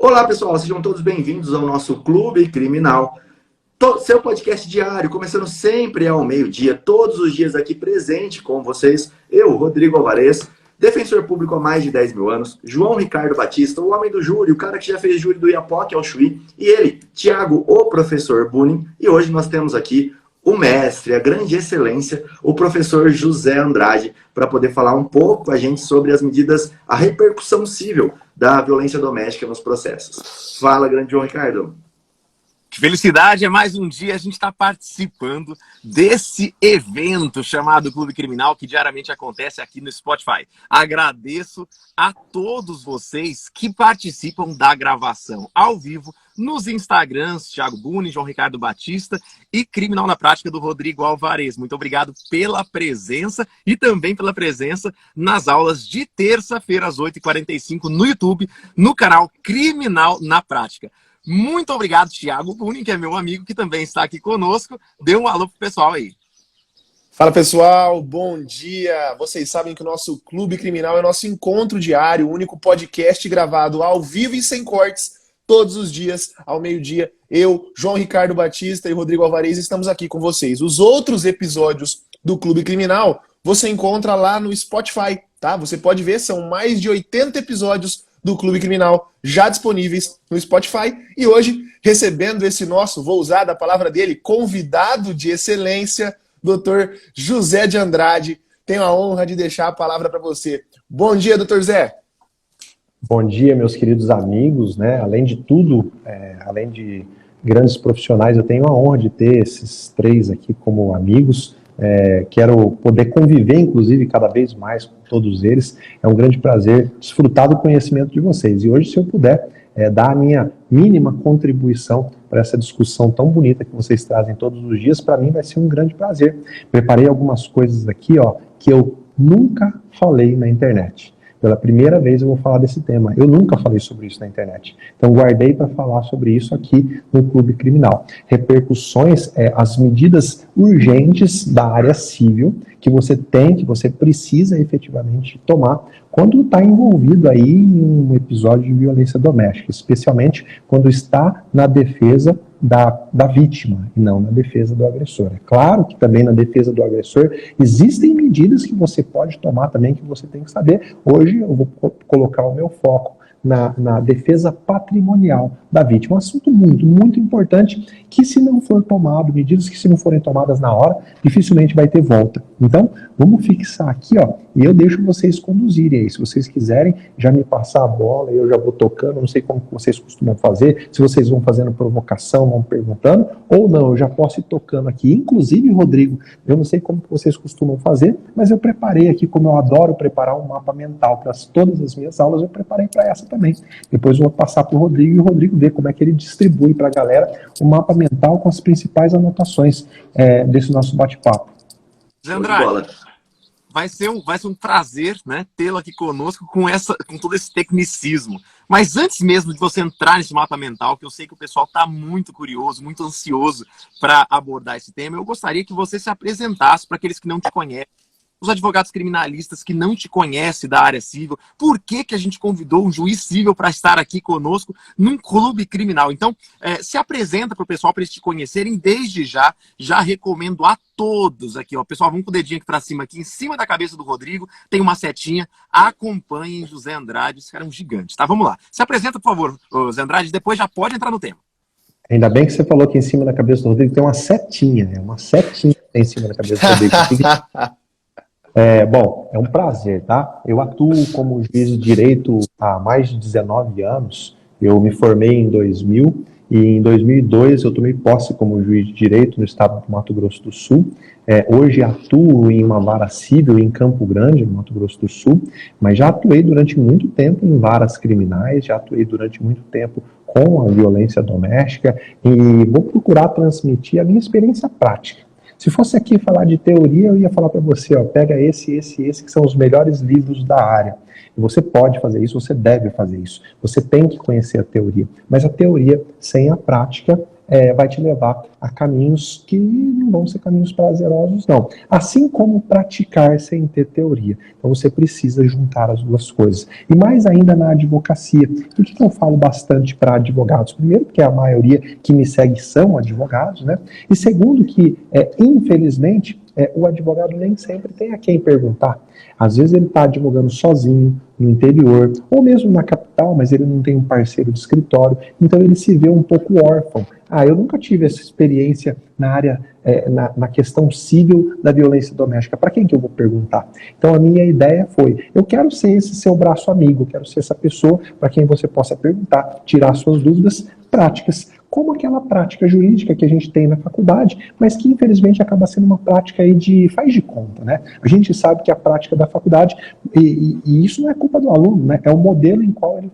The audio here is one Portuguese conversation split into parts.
Olá, pessoal, sejam todos bem-vindos ao nosso Clube Criminal, seu podcast diário, começando sempre ao meio-dia, todos os dias aqui presente com vocês, eu, Rodrigo Alvarez, defensor público há mais de 10 mil anos, João Ricardo Batista, o homem do júri, o cara que já fez júri do Iapoque ao Chuí, e ele, Tiago, o professor Bunin, e hoje nós temos aqui o mestre, a grande excelência, o professor José Andrade, para poder falar um pouco com a gente sobre as medidas, a repercussão cível da violência doméstica nos processos. Fala, grande João Ricardo. Que felicidade, é mais um dia a gente está participando desse evento chamado Clube Criminal, que diariamente acontece aqui no Spotify. Agradeço a todos vocês que participam da gravação ao vivo nos Instagrams, Thiago Bunin, João Ricardo Batista e Criminal na Prática do Rodrigo Alvarez. Muito obrigado pela presença e também pela presença nas aulas de terça-feira às 8h45 no YouTube, no canal Criminal na Prática. Muito obrigado, Thiago Bunin, que é meu amigo, que também está aqui conosco. Dê um alô pro pessoal aí. Fala, pessoal, bom dia. Vocês sabem que o nosso Clube Criminal é nosso encontro diário, o único podcast gravado ao vivo e sem cortes, todos os dias, ao meio-dia. Eu, João Ricardo Batista e Rodrigo Alvarez estamos aqui com vocês. Os outros episódios do Clube Criminal você encontra lá no Spotify, tá? Você pode ver, são mais de 80 episódios do Clube Criminal já disponíveis no Spotify. E hoje, recebendo esse nosso, vou usar a palavra dele, convidado de excelência, Dr. José de Andrade. Tenho a honra de deixar a palavra para você. Bom dia, Dr. Zé. Bom dia, meus queridos amigos, né? Além de tudo, além de grandes profissionais, eu tenho a honra de ter esses três aqui como amigos. Quero poder conviver, inclusive, cada vez mais com todos eles. É um grande prazer desfrutar do conhecimento de vocês. E hoje, se eu puder dar a minha mínima contribuição para essa discussão tão bonita que vocês trazem todos os dias, para mim vai ser um grande prazer. Preparei algumas coisas aqui, que eu nunca falei na internet. Pela primeira vez eu vou falar desse tema. Eu nunca falei sobre isso na internet. Então guardei para falar sobre isso aqui no Clube Criminal. Repercussões, as medidas urgentes da área civil que você precisa efetivamente tomar quando está envolvido aí em um episódio de violência doméstica, especialmente quando está na defesa da vítima e não na defesa do agressor. É claro que também na defesa do agressor existem medidas que você pode tomar também, que você tem que saber. Hoje eu vou colocar o meu foco na defesa patrimonial da vítima. Um assunto muito, muito importante que, se não for tomado, medidas que, se não forem tomadas na hora, dificilmente vai ter volta. Então, vamos fixar aqui, e eu deixo vocês conduzirem aí. Se vocês quiserem já me passar a bola, eu já vou tocando, não sei como vocês costumam fazer, se vocês vão fazendo provocação, vão perguntando, ou não, eu já posso ir tocando aqui. Inclusive, Rodrigo, eu não sei como vocês costumam fazer, mas eu preparei aqui, como eu adoro preparar um mapa mental para todas as minhas aulas, eu preparei para essa também. Depois eu vou passar para o Rodrigo e o Rodrigo ver como é que ele distribui para a galera o mapa mental com as principais anotações desse nosso bate-papo. Zé Andrade, vai ser um prazer, né, tê-lo aqui conosco com todo esse tecnicismo. Mas antes mesmo de você entrar nesse mapa mental, que eu sei que o pessoal está muito curioso, muito ansioso para abordar esse tema, eu gostaria que você se apresentasse para aqueles que não te conhecem, os advogados criminalistas que não te conhecem da área civil. Por que a gente convidou um juiz civil para estar aqui conosco num clube criminal? Então, se apresenta para o pessoal, para eles te conhecerem desde já. Já recomendo a todos aqui, pessoal, vamos com o dedinho aqui para cima, aqui em cima da cabeça do Rodrigo, tem uma setinha. Acompanhem José Andrade, esse cara é um gigante, tá? Vamos lá. Se apresenta, por favor, José Andrade, depois já pode entrar no tema. Ainda bem que você falou que em cima da cabeça do Rodrigo tem uma setinha, uma setinha que tem em cima da cabeça do Rodrigo. Bom, é um prazer, tá? Eu atuo como juiz de direito há mais de 19 anos. Eu me formei em 2000 e em 2002 eu tomei posse como juiz de direito no estado do Mato Grosso do Sul. Hoje atuo em uma vara civil em Campo Grande, no Mato Grosso do Sul, mas já atuei durante muito tempo em varas criminais, já atuei durante muito tempo com a violência doméstica e vou procurar transmitir a minha experiência prática. Se fosse aqui falar de teoria, eu ia falar para você, pega esse, que são os melhores livros da área. E você pode fazer isso, você deve fazer isso. Você tem que conhecer a teoria. Mas a teoria sem a prática, vai te levar a caminhos que não vão ser caminhos prazerosos, não. Assim como praticar sem ter teoria. Então você precisa juntar as duas coisas. E mais ainda na advocacia. Por que eu falo bastante para advogados? Primeiro, porque a maioria que me segue são advogados, né? E segundo, que infelizmente o advogado nem sempre tem a quem perguntar. Às vezes ele está advogando sozinho, no interior, ou mesmo na capital, mas ele não tem um parceiro de escritório, então ele se vê um pouco órfão. Eu nunca tive essa experiência na área, na questão civil da violência doméstica. Para quem que eu vou perguntar? Então a minha ideia foi, eu quero ser esse seu braço amigo, eu quero ser essa pessoa para quem você possa perguntar, tirar suas dúvidas práticas, como aquela prática jurídica que a gente tem na faculdade, mas que infelizmente acaba sendo uma prática aí de faz de conta, né? A gente sabe que a prática da faculdade, e isso não é culpa do aluno, né? É o modelo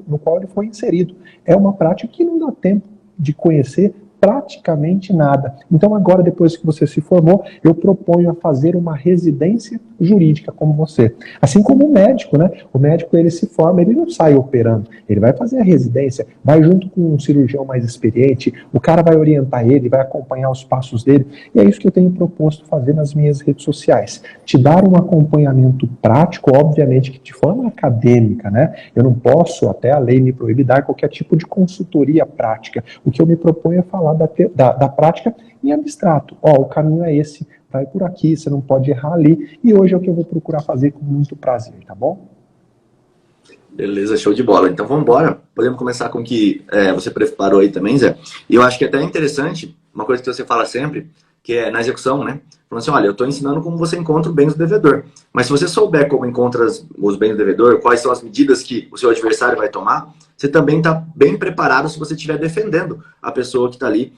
no qual ele foi inserido. É uma prática que não dá tempo de conhecer praticamente nada. Então agora, depois que você se formou, eu proponho a fazer uma residência jurídica como você. Assim como o médico, né? O médico, ele se forma, ele não sai operando, ele vai fazer a residência, vai junto com um cirurgião mais experiente, o cara vai orientar ele, vai acompanhar os passos dele, e é isso que eu tenho proposto fazer nas minhas redes sociais. Te dar um acompanhamento prático, obviamente que de forma acadêmica, né? Eu não posso, até a lei me proíbe, dar qualquer tipo de consultoria prática. O que eu me proponho é falar da prática em abstrato. O caminho é esse, vai por aqui, você não pode errar ali, e hoje é o que eu vou procurar fazer com muito prazer, tá bom? Beleza, show de bola. Então vamos embora. Podemos começar com o que você preparou aí também, Zé. E eu acho que é até interessante, uma coisa que você fala sempre, que é na execução, né? Falando assim, olha, eu estou ensinando como você encontra os bens do devedor. Mas se você souber como encontra os bens do devedor, quais são as medidas que o seu adversário vai tomar, você também está bem preparado se você estiver defendendo a pessoa que está ali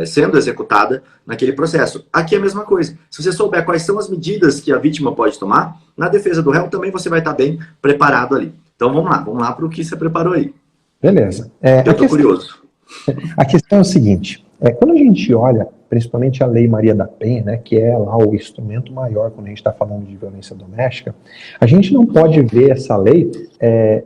sendo executada naquele processo. Aqui é a mesma coisa. Se você souber quais são as medidas que a vítima pode tomar, na defesa do réu também você vai estar bem preparado ali. Então vamos lá para o que você preparou aí. Beleza. Eu estou curioso. A questão é o seguinte, quando a gente olha, principalmente a Lei Maria da Penha, né, que é lá o instrumento maior quando a gente está falando de violência doméstica, a gente não pode ver essa lei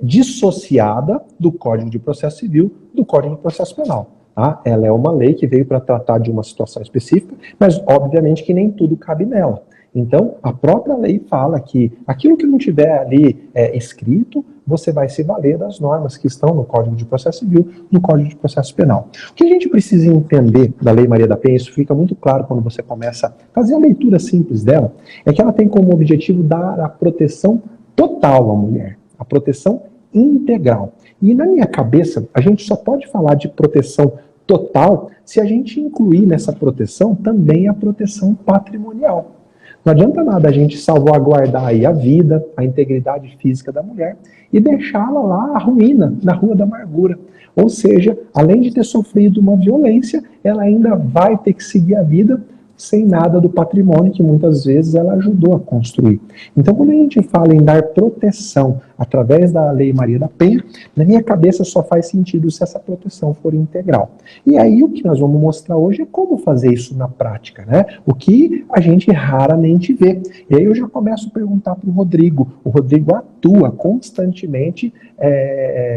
dissociada do Código de Processo Civil, do Código de Processo Penal. Tá? Ela é uma lei que veio para tratar de uma situação específica, mas obviamente que nem tudo cabe nela. Então, a própria lei fala que aquilo que não tiver ali escrito, você vai se valer das normas que estão no Código de Processo Civil, no Código de Processo Penal. O que a gente precisa entender da Lei Maria da Penha, isso fica muito claro quando você começa a fazer a leitura simples dela, é que ela tem como objetivo dar a proteção total à mulher, a proteção integral. E na minha cabeça, a gente só pode falar de proteção total se a gente incluir nessa proteção também a proteção patrimonial. Não adianta nada a gente salvaguardar aí a vida, a integridade física da mulher e deixá-la lá à ruína, na rua da amargura. Ou seja, além de ter sofrido uma violência, ela ainda vai ter que seguir a vida sem nada do patrimônio que muitas vezes ela ajudou a construir. Então, quando a gente fala em dar proteção através da Lei Maria da Penha, na minha cabeça só faz sentido se essa proteção for integral. E aí o que nós vamos mostrar hoje é como fazer isso na prática, né? O que a gente raramente vê. E aí eu já começo a perguntar para o Rodrigo. O Rodrigo atua constantemente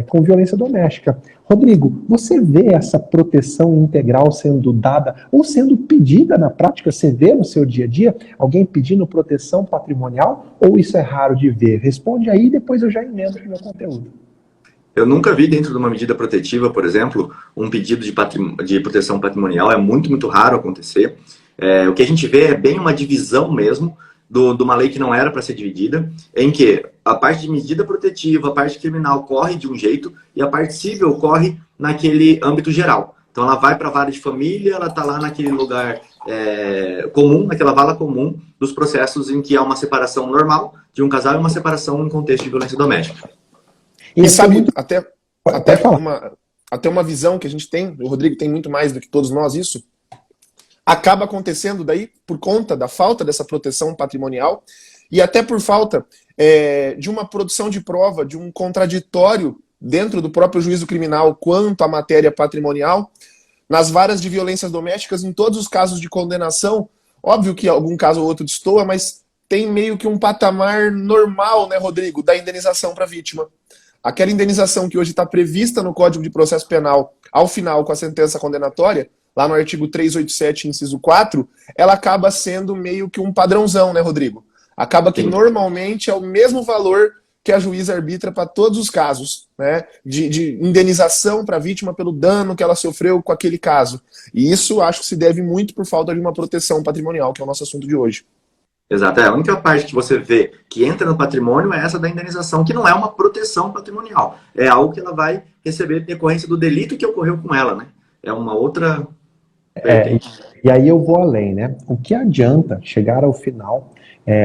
com violência doméstica. Rodrigo, você vê essa proteção integral sendo dada ou sendo pedida na prática? Você vê no seu dia a dia alguém pedindo proteção patrimonial ou isso é raro de ver? Responde aí e depois eu já emendo no meu conteúdo. Eu nunca vi dentro de uma medida protetiva, por exemplo, um pedido de proteção patrimonial. É muito, muito raro acontecer. O que a gente vê é bem uma divisão mesmo de uma lei que não era para ser dividida, em que a parte de medida protetiva, a parte criminal corre de um jeito e a parte civil corre naquele âmbito geral. Então ela vai para a vara de família, ela está lá naquele lugar comum, naquela vala comum dos processos em que há uma separação normal de um casal e uma separação em contexto de violência doméstica. E sabe, até uma visão que a gente tem, o Rodrigo tem muito mais do que todos nós isso, acaba acontecendo daí por conta da falta dessa proteção patrimonial e até por falta de uma produção de prova, de um contraditório dentro do próprio juízo criminal quanto à matéria patrimonial, nas varas de violências domésticas, em todos os casos de condenação, óbvio que algum caso ou outro destoa, mas tem meio que um patamar normal, né, Rodrigo, da indenização para a vítima. aquela indenização que hoje está prevista no Código de Processo Penal, ao final, com a sentença condenatória, lá no artigo 387, inciso 4, ela acaba sendo meio que um padrãozão, né, Rodrigo? Acaba que normalmente é o mesmo valor que a juíza arbitra para todos os casos, né, de indenização para a vítima pelo dano que ela sofreu com aquele caso. E isso acho que se deve muito por falta de uma proteção patrimonial, que é o nosso assunto de hoje. Exato, a única parte que você vê que entra no patrimônio é essa da indenização, que não é uma proteção patrimonial. É algo que ela vai receber em decorrência do delito que ocorreu com ela, né? É uma outra... E aí eu vou além, né? O que adianta chegar ao final,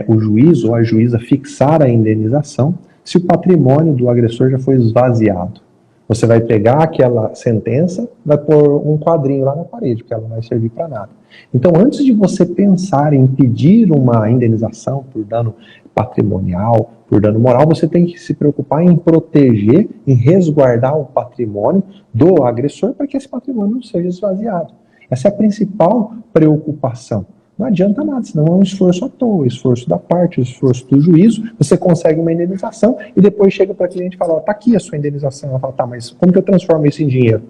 o juiz ou a juíza fixar a indenização se o patrimônio do agressor já foi esvaziado? Você vai pegar aquela sentença, vai pôr um quadrinho lá na parede, porque ela não vai servir para nada. Então, antes de você pensar em pedir uma indenização por dano patrimonial, por dano moral, você tem que se preocupar em proteger, em resguardar o patrimônio do agressor para que esse patrimônio não seja esvaziado. Essa é a principal preocupação. Não adianta nada, senão é um esforço à toa, esforço da parte, esforço do juízo, você consegue uma indenização e depois chega para a cliente e fala, tá aqui a sua indenização. Ela fala, tá, mas como que eu transformo isso em dinheiro?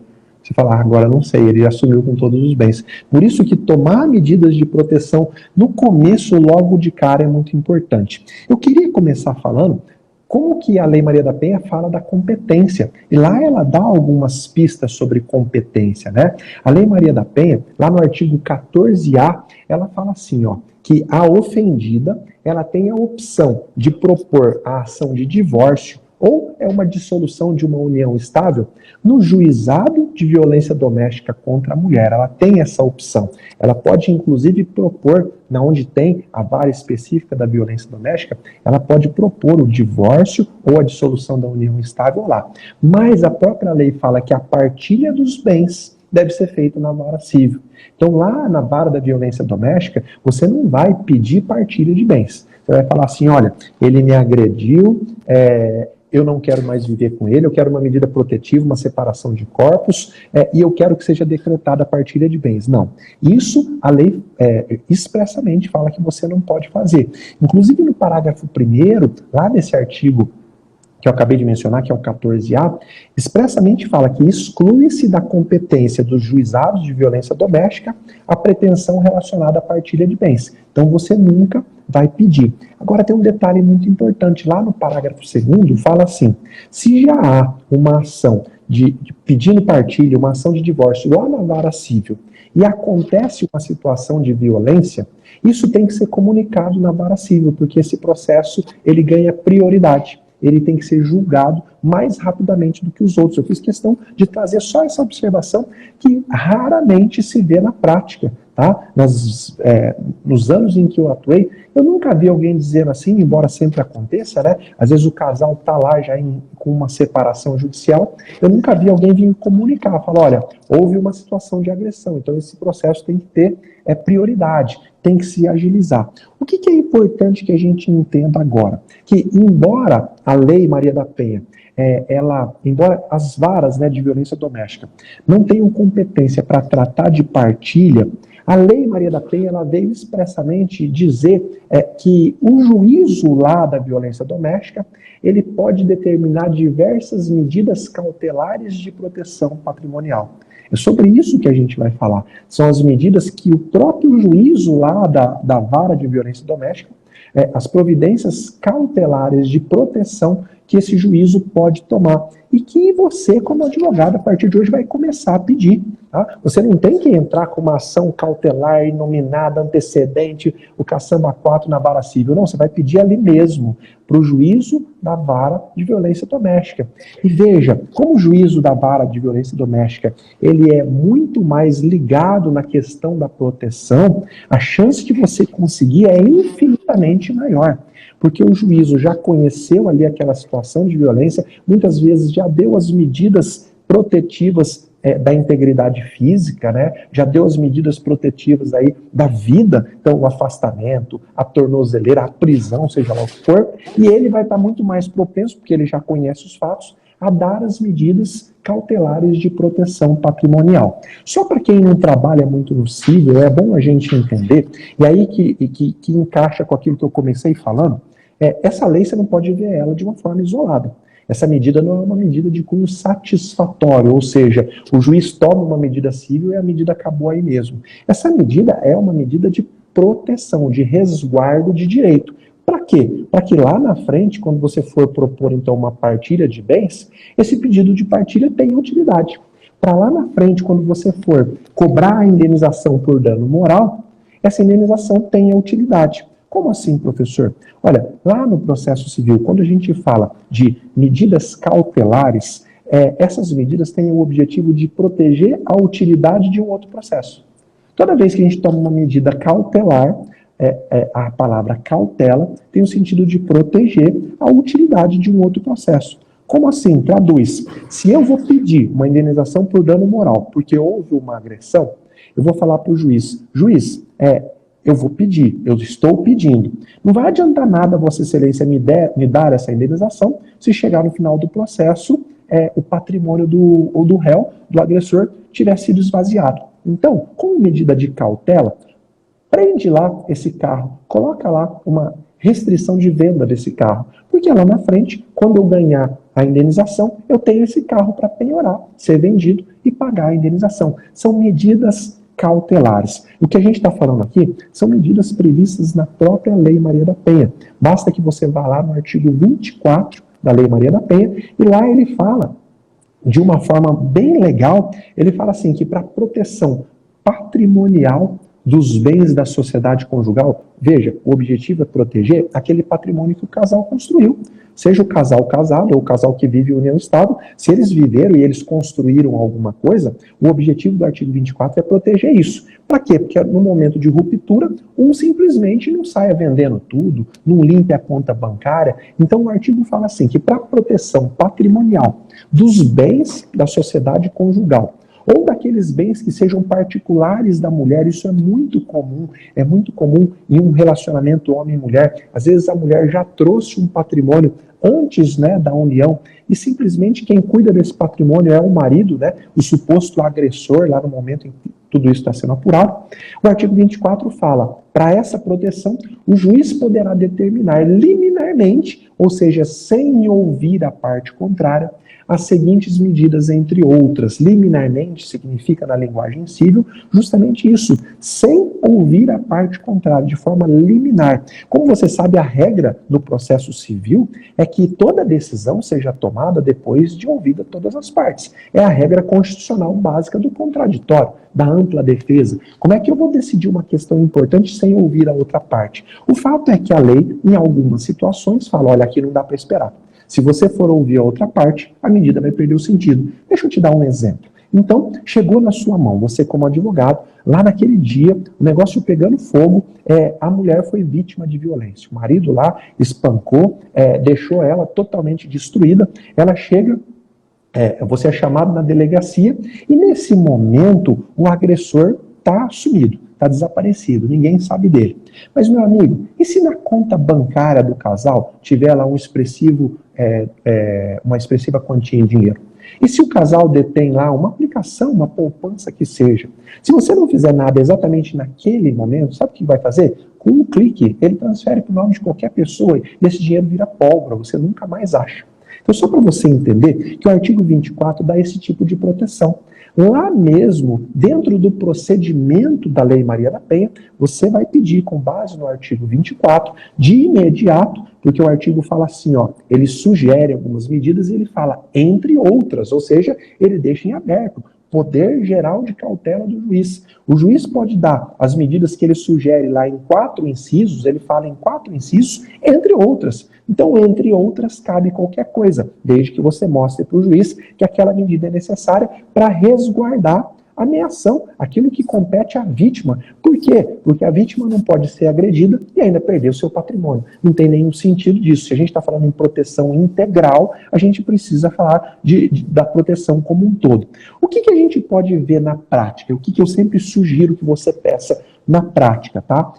Você fala, agora não sei, ele já assumiu com todos os bens. Por isso que tomar medidas de proteção no começo, logo de cara, é muito importante. Eu queria começar falando como que a Lei Maria da Penha fala da competência. E lá ela dá algumas pistas sobre competência, né? A Lei Maria da Penha, lá no artigo 14A, ela fala assim, ó, que a ofendida, ela tem a opção de propor a ação de divórcio ou é uma dissolução de uma união estável no juizado de violência doméstica contra a mulher. Ela tem essa opção. Ela pode, inclusive, propor, na onde tem a vara específica da violência doméstica, ela pode propor o divórcio ou a dissolução da união estável lá. Mas a própria lei fala que a partilha dos bens deve ser feita na vara civil. Então, lá na vara da violência doméstica, você não vai pedir partilha de bens. Você vai falar assim, olha, ele me agrediu, eu não quero mais viver com ele, eu quero uma medida protetiva, uma separação de corpos, e eu quero que seja decretada a partilha de bens. Não. Isso a lei expressamente fala que você não pode fazer. Inclusive no parágrafo 1º, lá nesse artigo que eu acabei de mencionar, que é o 14A, expressamente fala que exclui-se da competência dos juizados de violência doméstica a pretensão relacionada à partilha de bens. Então você nunca vai pedir. Agora tem um detalhe muito importante, lá no parágrafo 2º fala assim, se já há uma ação de pedindo partilha, uma ação de divórcio lá na vara civil, e acontece uma situação de violência, isso tem que ser comunicado na vara civil, porque esse processo ele ganha prioridade. Ele tem que ser julgado mais rapidamente do que os outros. Eu fiz questão de trazer só essa observação que raramente se vê na prática. Tá? Nos anos em que eu atuei, eu nunca vi alguém dizendo assim, embora sempre aconteça, né? Às vezes o casal está lá já com uma separação judicial, eu nunca vi alguém vir comunicar, falar, olha, houve uma situação de agressão, então esse processo tem que ter prioridade, tem que se agilizar. O que é importante que a gente entenda agora? Que embora a Lei Maria da Penha, embora as varas, né, de violência doméstica não tenham competência para tratar de partilha, a Lei Maria da Penha ela veio expressamente dizer que o juízo lá da violência doméstica ele pode determinar diversas medidas cautelares de proteção patrimonial. É sobre isso que a gente vai falar. São as medidas que o próprio juízo lá da vara de violência doméstica, as providências cautelares de proteção que esse juízo pode tomar. E que você, como advogado, a partir de hoje vai começar a pedir. Tá? Você não tem que entrar com uma ação cautelar, inominada, antecedente, o caçamba 4 na vara civil. Não, você vai pedir ali mesmo, para o juízo da vara de violência doméstica. E veja, como o juízo da vara de violência doméstica, ele é muito mais ligado na questão da proteção, a chance de você conseguir é infinitamente maior. Porque o juízo já conheceu ali aquela situação de violência, muitas vezes já deu as medidas protetivas da integridade física, né? Já deu as medidas protetivas aí da vida, então o afastamento, a tornozeleira, a prisão, seja lá o que for, e ele vai estar muito mais propenso, porque ele já conhece os fatos, a dar as medidas cautelares de proteção patrimonial. Só para quem não trabalha muito no civil, é bom a gente entender, e aí que encaixa com aquilo que eu comecei falando, essa lei você não pode ver ela de uma forma isolada. Essa medida não é uma medida de cunho satisfatório, ou seja, o juiz toma uma medida civil e a medida acabou aí mesmo. Essa medida é uma medida de proteção, de resguardo de direito. Para quê? Para que lá na frente, quando você for propor então uma partilha de bens, esse pedido de partilha tenha utilidade. Para lá na frente, quando você for cobrar a indenização por dano moral, essa indenização tenha utilidade. Como assim, professor? Olha, lá no processo civil, quando a gente fala de medidas cautelares, essas medidas têm o objetivo de proteger a utilidade de um outro processo. Toda vez que a gente toma uma medida cautelar, a palavra cautela tem o sentido de proteger a utilidade de um outro processo. Como assim? Traduz. Se eu vou pedir uma indenização por dano moral porque houve uma agressão, eu vou falar para o juiz, eu vou pedir, eu estou pedindo. Não vai adiantar nada Vossa Excelência me dar essa indenização se chegar no final do processo o patrimônio do réu, do agressor, tiver sido esvaziado. Então, como medida de cautela, prende lá esse carro, coloca lá uma restrição de venda desse carro, porque lá na frente, quando eu ganhar a indenização, eu tenho esse carro para penhorar, ser vendido e pagar a indenização. São medidas cautelares. O que a gente está falando aqui são medidas previstas na própria Lei Maria da Penha. Basta que você vá lá no artigo 24 da Lei Maria da Penha e lá ele fala, de uma forma bem legal, ele fala assim que para proteção patrimonial dos bens da sociedade conjugal, veja, o objetivo é proteger aquele patrimônio que o casal construiu. Seja o casal casado ou o casal que vive em união estável, se eles viveram e eles construíram alguma coisa, o objetivo do artigo 24 é proteger isso. Para quê? Porque no momento de ruptura, um simplesmente não saia vendendo tudo, não limpe a conta bancária. Então o artigo fala assim, que para proteção patrimonial dos bens da sociedade conjugal, ou daqueles bens que sejam particulares da mulher, isso é muito comum em um relacionamento homem e mulher. Às vezes a mulher já trouxe um patrimônio antes, da união, e simplesmente quem cuida desse patrimônio é o marido, o suposto agressor, lá no momento em que tudo isso está sendo apurado. O artigo 24 fala, para essa proteção, o juiz poderá determinar liminarmente, ou seja, sem ouvir a parte contrária, as seguintes medidas, entre outras. Liminarmente significa, na linguagem civil, justamente isso, sem ouvir a parte contrária, de forma liminar. Como você sabe, a regra no processo civil é que toda decisão seja tomada depois de ouvida todas as partes. É a regra constitucional básica do contraditório, da ampla defesa. Como é que eu vou decidir uma questão importante sem ouvir a outra parte? O fato é que a lei, em algumas situações, fala, olha, aqui não dá para esperar. Se você for ouvir a outra parte, a medida vai perder o sentido. Deixa eu te dar um exemplo. Então, chegou na sua mão, você como advogado, lá naquele dia, o negócio pegando fogo, a mulher foi vítima de violência. O marido lá espancou, deixou ela totalmente destruída. Ela chega, você é chamado na delegacia, e nesse momento o agressor está sumido, está desaparecido, ninguém sabe dele. Mas, meu amigo, e se na conta bancária do casal tiver lá uma expressiva quantia em dinheiro? E se o casal detém lá uma aplicação, uma poupança que seja? Se você não fizer nada exatamente naquele momento, sabe o que vai fazer? Com um clique, ele transfere para o nome de qualquer pessoa e esse dinheiro vira pólvora, você nunca mais acha. Então, só para você entender que o artigo 24 dá esse tipo de proteção. Lá mesmo, dentro do procedimento da Lei Maria da Penha, você vai pedir, com base no artigo 24, de imediato, porque o artigo fala assim, ele sugere algumas medidas e ele fala, entre outras, ou seja, ele deixa em aberto, poder geral de cautela do juiz. O juiz pode dar as medidas que ele sugere lá em 4 incisos, ele fala em 4 incisos, entre outras. Então, entre outras, cabe qualquer coisa, desde que você mostre para o juiz que aquela medida é necessária para resguardar a ameação, aquilo que compete à vítima. Por quê? Porque a vítima não pode ser agredida e ainda perder o seu patrimônio. Não tem nenhum sentido disso. Se a gente está falando em proteção integral, a gente precisa falar da proteção como um todo. O que a gente pode ver na prática? O que eu sempre sugiro que você peça na prática, tá?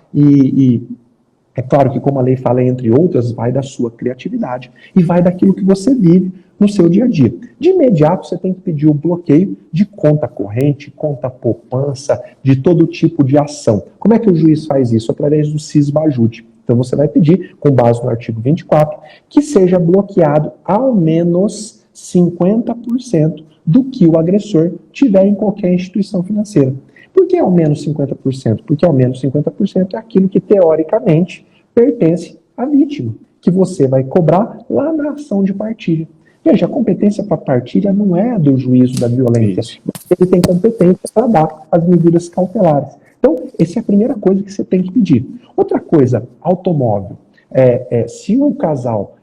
É claro que, como a lei fala, entre outras, vai da sua criatividade e vai daquilo que você vive no seu dia a dia. De imediato, você tem que pedir o bloqueio de conta corrente, conta poupança, de todo tipo de ação. Como é que o juiz faz isso? Através do Cisbajude. Então você vai pedir, com base no artigo 24, que seja bloqueado ao menos 50% do que o agressor tiver em qualquer instituição financeira. Por que ao menos 50%? Porque ao menos 50% é aquilo que teoricamente pertence à vítima, que você vai cobrar lá na ação de partilha. Veja, a competência para partilha não é do juízo da violência. Ele tem competência para dar as medidas cautelares. Então, essa é a primeira coisa que você tem que pedir. Outra coisa, automóvel. Se um casal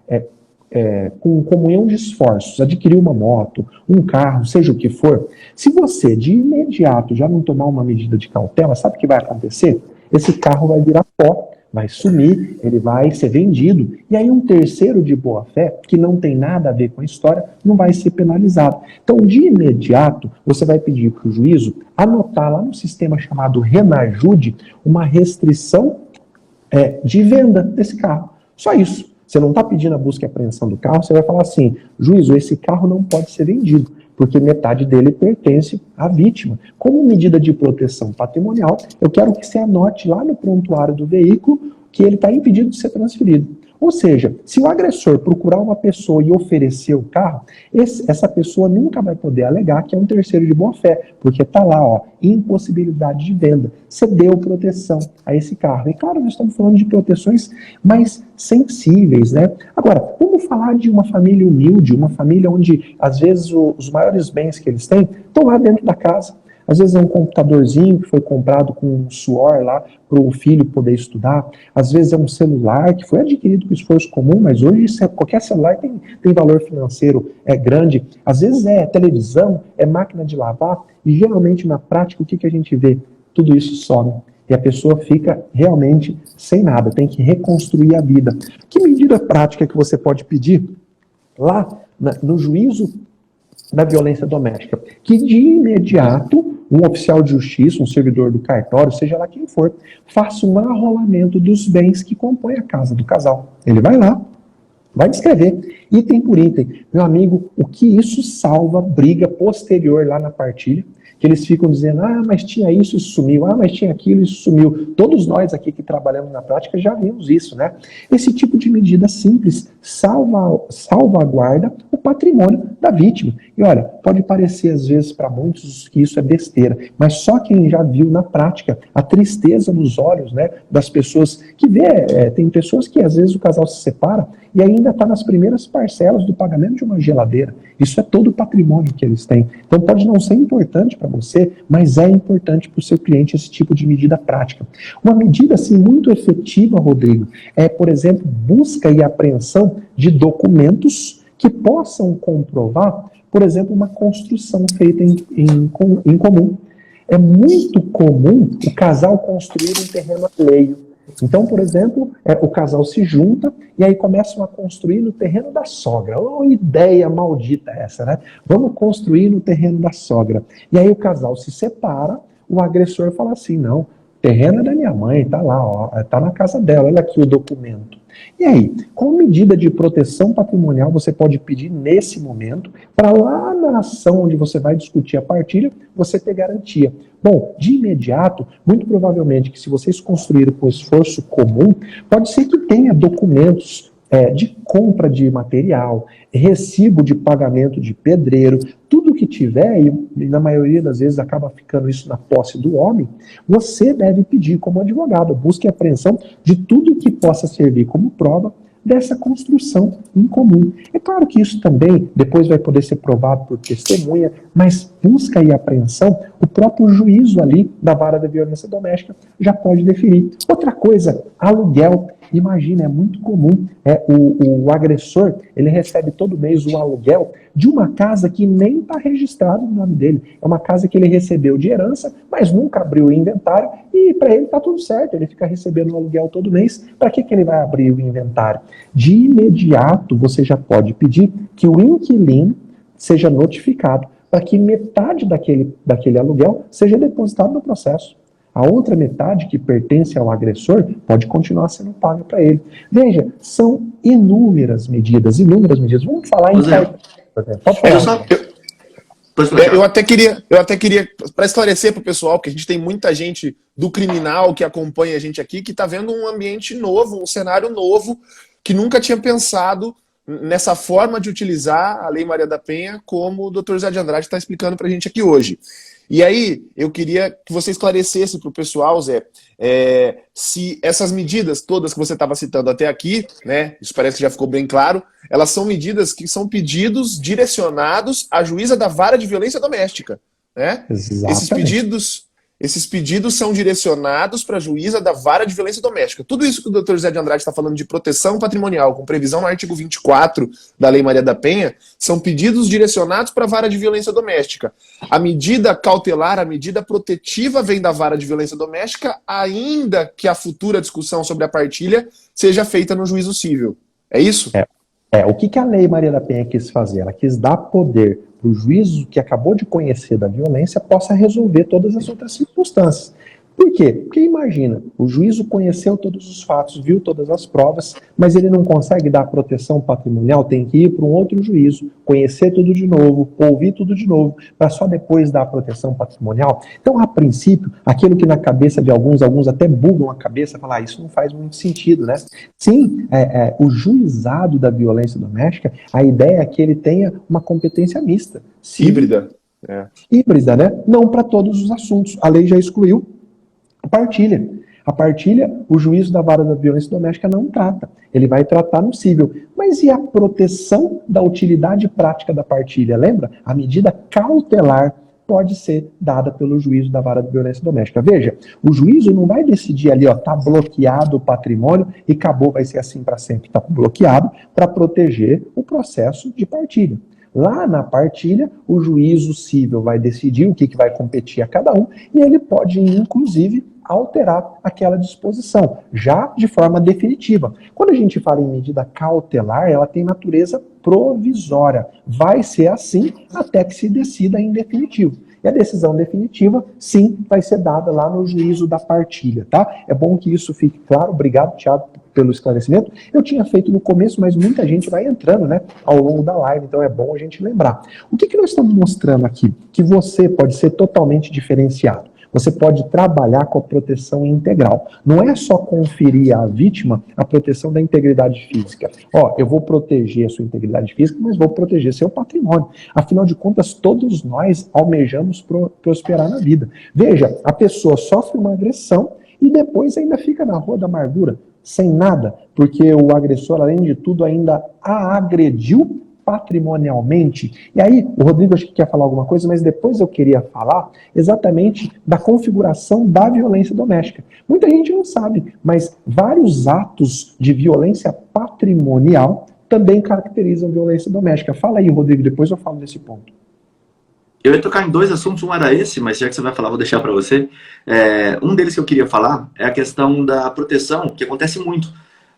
com comunhão de esforços adquirir uma moto, um carro, seja o que for, se você de imediato já não tomar uma medida de cautela, sabe o que vai acontecer? Esse carro vai virar pó, vai sumir, ele vai ser vendido, e aí um terceiro de boa-fé, que não tem nada a ver com a história, não vai ser penalizado. Então, de imediato, você vai pedir para o juízo anotar lá no sistema chamado Renajude uma restrição de venda desse carro. Só isso. Você não está pedindo a busca e apreensão do carro, você vai falar assim, juízo, esse carro não pode ser vendido, porque metade dele pertence à vítima. Como medida de proteção patrimonial, eu quero que você anote lá no prontuário do veículo que ele está impedido de ser transferido. Ou seja, se o agressor procurar uma pessoa e oferecer o carro, essa pessoa nunca vai poder alegar que é um terceiro de boa-fé, porque está lá, impossibilidade de venda. Você deu proteção a esse carro. E claro, nós estamos falando de proteções mais sensíveis, né? Agora, vamos falar de uma família humilde, uma família onde, às vezes, os maiores bens que eles têm estão lá dentro da casa. Às vezes é um computadorzinho que foi comprado com um suor lá para o filho poder estudar. Às vezes é um celular que foi adquirido com esforço comum, mas hoje qualquer celular tem valor financeiro grande. Às vezes é televisão, é máquina de lavar. E geralmente na prática o que a gente vê? Tudo isso some. E a pessoa fica realmente sem nada, tem que reconstruir a vida. Que medida prática que você pode pedir lá no juízo da violência doméstica? Que de imediato um oficial de justiça, um servidor do cartório, seja lá quem for, faça um arrolamento dos bens que compõem a casa do casal. Ele vai lá, vai descrever, item por item. Meu amigo, o que isso salva briga posterior lá na partilha, que eles ficam dizendo, mas tinha isso sumiu, mas tinha aquilo, isso sumiu. Todos nós aqui que trabalhamos na prática já vimos isso, né? Esse tipo de medida simples salvaguarda o patrimônio da vítima. E olha, pode parecer às vezes para muitos que isso é besteira, mas só quem já viu na prática a tristeza nos olhos, né, das pessoas que vê, tem pessoas que às vezes o casal se separa e ainda está nas primeiras parcelas do pagamento de uma geladeira. Isso é todo o patrimônio que eles têm. Então pode não ser importante para você, mas é importante para o seu cliente esse tipo de medida prática. Uma medida assim muito efetiva, Rodrigo, é, por exemplo, busca e apreensão de documentos que possam comprovar, por exemplo, uma construção feita em comum. É muito comum o casal construir um terreno alheio. Então, por exemplo, o casal se junta e aí começam a construir no terreno da sogra. Oh, ideia maldita essa, né? Vamos construir no terreno da sogra. E aí o casal se separa, o agressor fala assim, não, o terreno é da minha mãe, tá lá, tá na casa dela, olha aqui o documento. E aí, qual medida de proteção patrimonial você pode pedir nesse momento para lá na ação onde você vai discutir a partilha, você ter garantia? Bom, de imediato, muito provavelmente que se vocês construírem com esforço comum, pode ser que tenha documentos de compra de material, recibo de pagamento de pedreiro, tudo que tiver, e na maioria das vezes acaba ficando isso na posse do homem, você deve pedir como advogado, busque a apreensão de tudo que possa servir como prova dessa construção em comum. É claro que isso também depois vai poder ser provado por testemunha, mas busca e apreensão, o próprio juízo ali da vara da violência doméstica já pode deferir. Outra coisa, aluguel. Imagina, é muito comum, o agressor, ele recebe todo mês o aluguel de uma casa que nem está registrada no nome dele. É uma casa que ele recebeu de herança, mas nunca abriu o inventário e para ele está tudo certo, ele fica recebendo o aluguel todo mês. Para que ele vai abrir o inventário? De imediato, você já pode pedir que o inquilino seja notificado para que metade daquele aluguel seja depositado no processo. A outra metade, que pertence ao agressor, pode continuar sendo paga para ele. Veja, são inúmeras medidas. Vamos falar em... Pode falar. Eu até queria, para esclarecer para o pessoal, porque a gente tem muita gente do criminal que acompanha a gente aqui, que está vendo um ambiente novo, um cenário novo, que nunca tinha pensado nessa forma de utilizar a Lei Maria da Penha, como o Dr. Zé de Andrade está explicando para a gente aqui hoje. E aí, eu queria que você esclarecesse para o pessoal, Zé, se essas medidas todas que você estava citando até aqui, né, isso parece que já ficou bem claro, elas são medidas que são pedidos direcionados à juíza da vara de violência doméstica, né? Exatamente. Esses pedidos são direcionados para a juíza da vara de violência doméstica. Tudo isso que o Dr. Zé de Andrade está falando de proteção patrimonial, com previsão no artigo 24 da Lei Maria da Penha, são pedidos direcionados para a vara de violência doméstica. A medida cautelar, a medida protetiva vem da vara de violência doméstica, ainda que a futura discussão sobre a partilha seja feita no juízo civil. É isso? O que a Lei Maria da Penha quis fazer? Ela quis dar poder para o juízo que acabou de conhecer da violência possa resolver todas as outras circunstâncias. Por quê? Porque imagina, o juízo conheceu todos os fatos, viu todas as provas, mas ele não consegue dar proteção patrimonial, tem que ir para um outro juízo, conhecer tudo de novo, ouvir tudo de novo, para só depois dar a proteção patrimonial. Então, a princípio, aquilo que na cabeça de alguns até bugam a cabeça, falar, isso não faz muito sentido, né? Sim, o juizado da violência doméstica, a ideia é que ele tenha uma competência mista. Híbrida. Híbrida, né? Não para todos os assuntos. A lei já excluiu a partilha. A partilha, o juízo da vara da violência doméstica não trata. Ele vai tratar no cível. Mas e a proteção da utilidade prática da partilha? Lembra? A medida cautelar pode ser dada pelo juízo da vara da violência doméstica. Veja, o juízo não vai decidir ali, tá bloqueado o patrimônio e acabou, vai ser assim para sempre. Está bloqueado para proteger o processo de partilha. Lá na partilha, o juízo civil vai decidir o que vai competir a cada um e ele pode, inclusive, alterar aquela disposição, já de forma definitiva. Quando a gente fala em medida cautelar, ela tem natureza provisória. Vai ser assim até que se decida em definitivo. E a decisão definitiva, sim, vai ser dada lá no juízo da partilha, tá? É bom que isso fique claro. Obrigado, Thiago, pelo esclarecimento. Eu tinha feito no começo, mas muita gente vai entrando, né, ao longo da live, então é bom a gente lembrar. O que nós estamos mostrando aqui? Que você pode ser totalmente diferenciado. Você pode trabalhar com a proteção integral. Não é só conferir à vítima a proteção da integridade física. Eu vou proteger a sua integridade física, mas vou proteger seu patrimônio. Afinal de contas, todos nós almejamos prosperar na vida. Veja, a pessoa sofre uma agressão e depois ainda fica na rua da amargura, sem nada, porque o agressor, além de tudo, ainda a agrediu patrimonialmente. E aí, o Rodrigo acho que quer falar alguma coisa, mas depois eu queria falar exatamente da configuração da violência doméstica. Muita gente não sabe, mas vários atos de violência patrimonial também caracterizam violência doméstica. Fala aí, Rodrigo, depois eu falo desse ponto. Eu ia tocar em dois assuntos, um era esse, mas já que você vai falar, vou deixar para você. Um deles que eu queria falar é a questão da proteção, que acontece muito.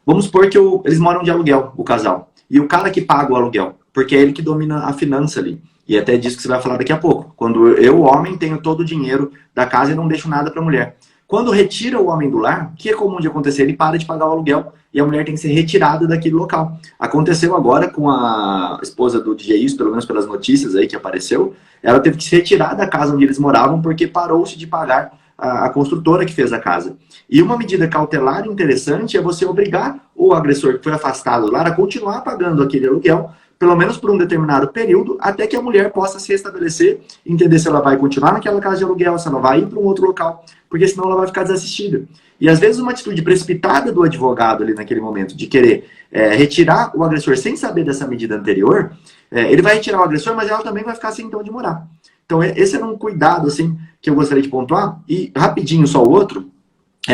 Vamos supor que eles moram de aluguel, o casal. E o cara que paga o aluguel, porque é ele que domina a finança ali. E até disso que você vai falar daqui a pouco. Quando eu, homem, tenho todo o dinheiro da casa e não deixo nada para a mulher. Quando retira o homem do lar, o que é comum de acontecer? Ele para de pagar o aluguel e a mulher tem que ser retirada daquele local. Aconteceu agora com a esposa do DJ Isso, pelo menos pelas notícias aí que apareceu. Ela teve que se retirar da casa onde eles moravam porque parou-se de pagar a construtora que fez a casa. E uma medida cautelar interessante é você obrigar o agressor que foi afastado do lar a continuar pagando aquele aluguel, pelo menos por um determinado período, até que a mulher possa se restabelecer, entender se ela vai continuar naquela casa de aluguel, se ela vai ir para um outro local, porque senão ela vai ficar desassistida. E às vezes uma atitude precipitada do advogado ali naquele momento, de querer retirar o agressor sem saber dessa medida anterior, ele vai retirar o agressor, mas ela também vai ficar sem então onde morar. Então esse era um cuidado assim, que eu gostaria de pontuar. E rapidinho só o outro,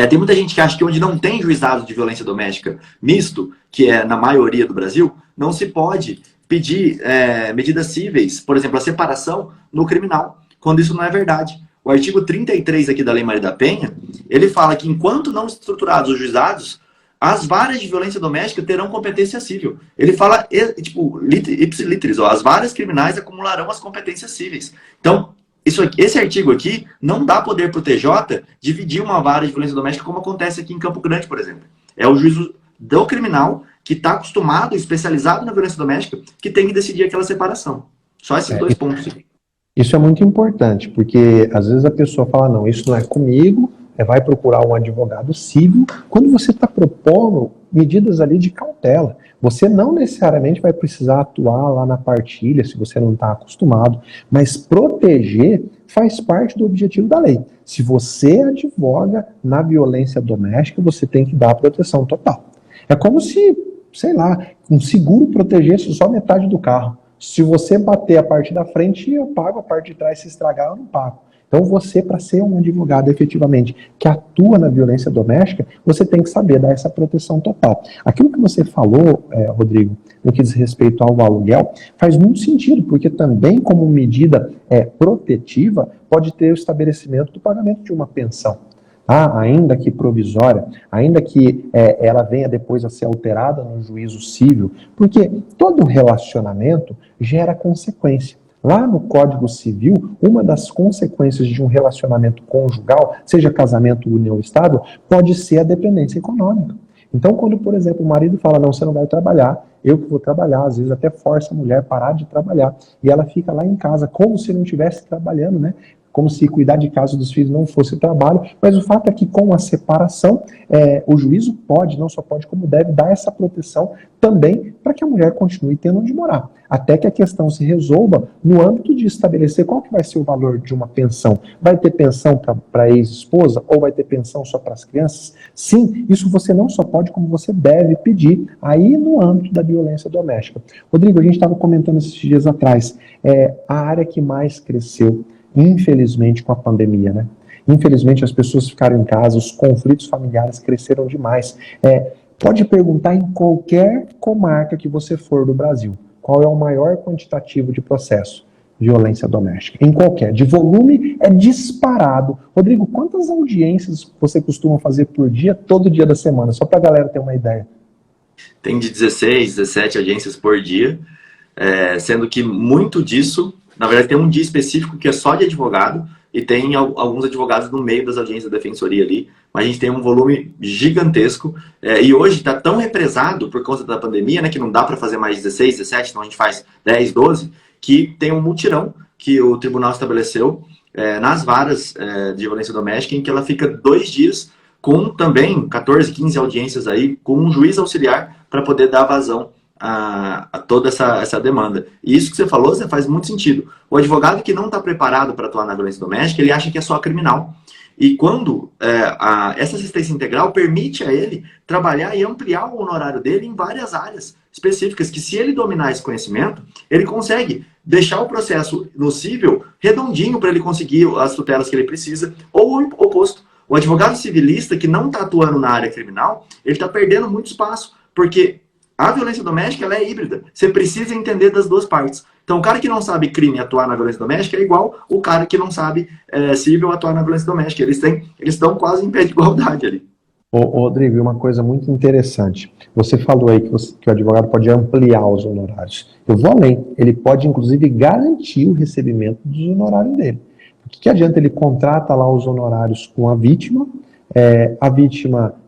tem muita gente que acha que onde não tem juizado de violência doméstica misto, que é na maioria do Brasil, não se pode pedir medidas cíveis, por exemplo, a separação no criminal, quando isso não é verdade. O artigo 33 aqui da Lei Maria da Penha, ele fala que enquanto não estruturados os juizados, as varas de violência doméstica terão competência civil. Ele fala, tipo, ipsiliteris, as varas criminais acumularão as competências cíveis. Então, esse artigo aqui não dá poder para o TJ dividir uma vara de violência doméstica como acontece aqui em Campo Grande, por exemplo. É o juízo do criminal que está acostumado, especializado na violência doméstica, que tem que decidir aquela separação. Só esses dois pontos aqui. Isso é muito importante, porque às vezes a pessoa fala, não, isso não é comigo, vai procurar um advogado civil, quando você está propondo medidas ali de cautela. Você não necessariamente vai precisar atuar lá na partilha, se você não está acostumado, mas proteger faz parte do objetivo da lei. Se você advoga na violência doméstica, você tem que dar a proteção total. É como se, sei lá, um seguro protegesse só metade do carro. Se você bater a parte da frente, eu pago, a parte de trás, se estragar, eu não pago. Então você, para ser um advogado efetivamente que atua na violência doméstica, você tem que saber dar essa proteção total. Aquilo que você falou, Rodrigo, no que diz respeito ao aluguel, faz muito sentido, porque também como medida protetiva, pode ter o estabelecimento do pagamento de uma pensão. Ainda que provisória, ainda que ela venha depois a ser alterada no juízo civil, porque todo relacionamento gera consequência. Lá no Código Civil, uma das consequências de um relacionamento conjugal, seja casamento, união ou estável, pode ser a dependência econômica. Então, quando, por exemplo, o marido fala, não, você não vai trabalhar, eu que vou trabalhar, às vezes até força a mulher a parar de trabalhar, e ela fica lá em casa, como se não estivesse trabalhando, né? Como se cuidar de casa dos filhos não fosse trabalho, mas o fato é que com a separação, o juízo pode, não só pode, como deve, dar essa proteção também para que a mulher continue tendo onde morar. Até que a questão se resolva no âmbito de estabelecer qual que vai ser o valor de uma pensão. Vai ter pensão para a ex-esposa ou vai ter pensão só para as crianças? Sim, isso você não só pode, como você deve pedir aí no âmbito da violência doméstica. Rodrigo, a gente estava comentando esses dias atrás, a área que mais cresceu, infelizmente, com a pandemia, né? Infelizmente, as pessoas ficaram em casa, os conflitos familiares cresceram demais. Pode perguntar em qualquer comarca que você for do Brasil, qual é o maior quantitativo de processo? Violência doméstica. Em qualquer. De volume, é disparado. Rodrigo, quantas audiências você costuma fazer por dia, todo dia da semana? Só para a galera ter uma ideia. Tem de 16, 17 audiências por dia, sendo que muito disso, na verdade, tem um dia específico que é só de advogado e tem alguns advogados no meio das audiências da defensoria ali, mas a gente tem um volume gigantesco e hoje está tão represado por conta da pandemia, né, que não dá para fazer mais 16, 17, então a gente faz 10, 12, que tem um mutirão que o tribunal estabeleceu nas varas de violência doméstica, em que ela fica 2 dias com também 14, 15 audiências aí, com um juiz auxiliar para poder dar vazão a toda essa demanda. E isso que você falou, faz muito sentido. O advogado que não está preparado para atuar na violência doméstica, ele acha que é só criminal. E quando essa assistência integral permite a ele trabalhar e ampliar o honorário dele em várias áreas específicas, que se ele dominar esse conhecimento, ele consegue deixar o processo no cível redondinho para ele conseguir as tutelas que ele precisa, ou o oposto. O advogado civilista que não está atuando na área criminal, ele está perdendo muito espaço, porque a violência doméstica ela é híbrida. Você precisa entender das duas partes. Então, o cara que não sabe crime atuar na violência doméstica é igual o cara que não sabe civil atuar na violência doméstica. Eles estão quase em pé de igualdade ali. Rodrigo, uma coisa muito interessante. Você falou aí que o advogado pode ampliar os honorários. Eu vou além. Ele pode, inclusive, garantir o recebimento dos honorários dele. O que adianta ele contrata lá os honorários com a vítima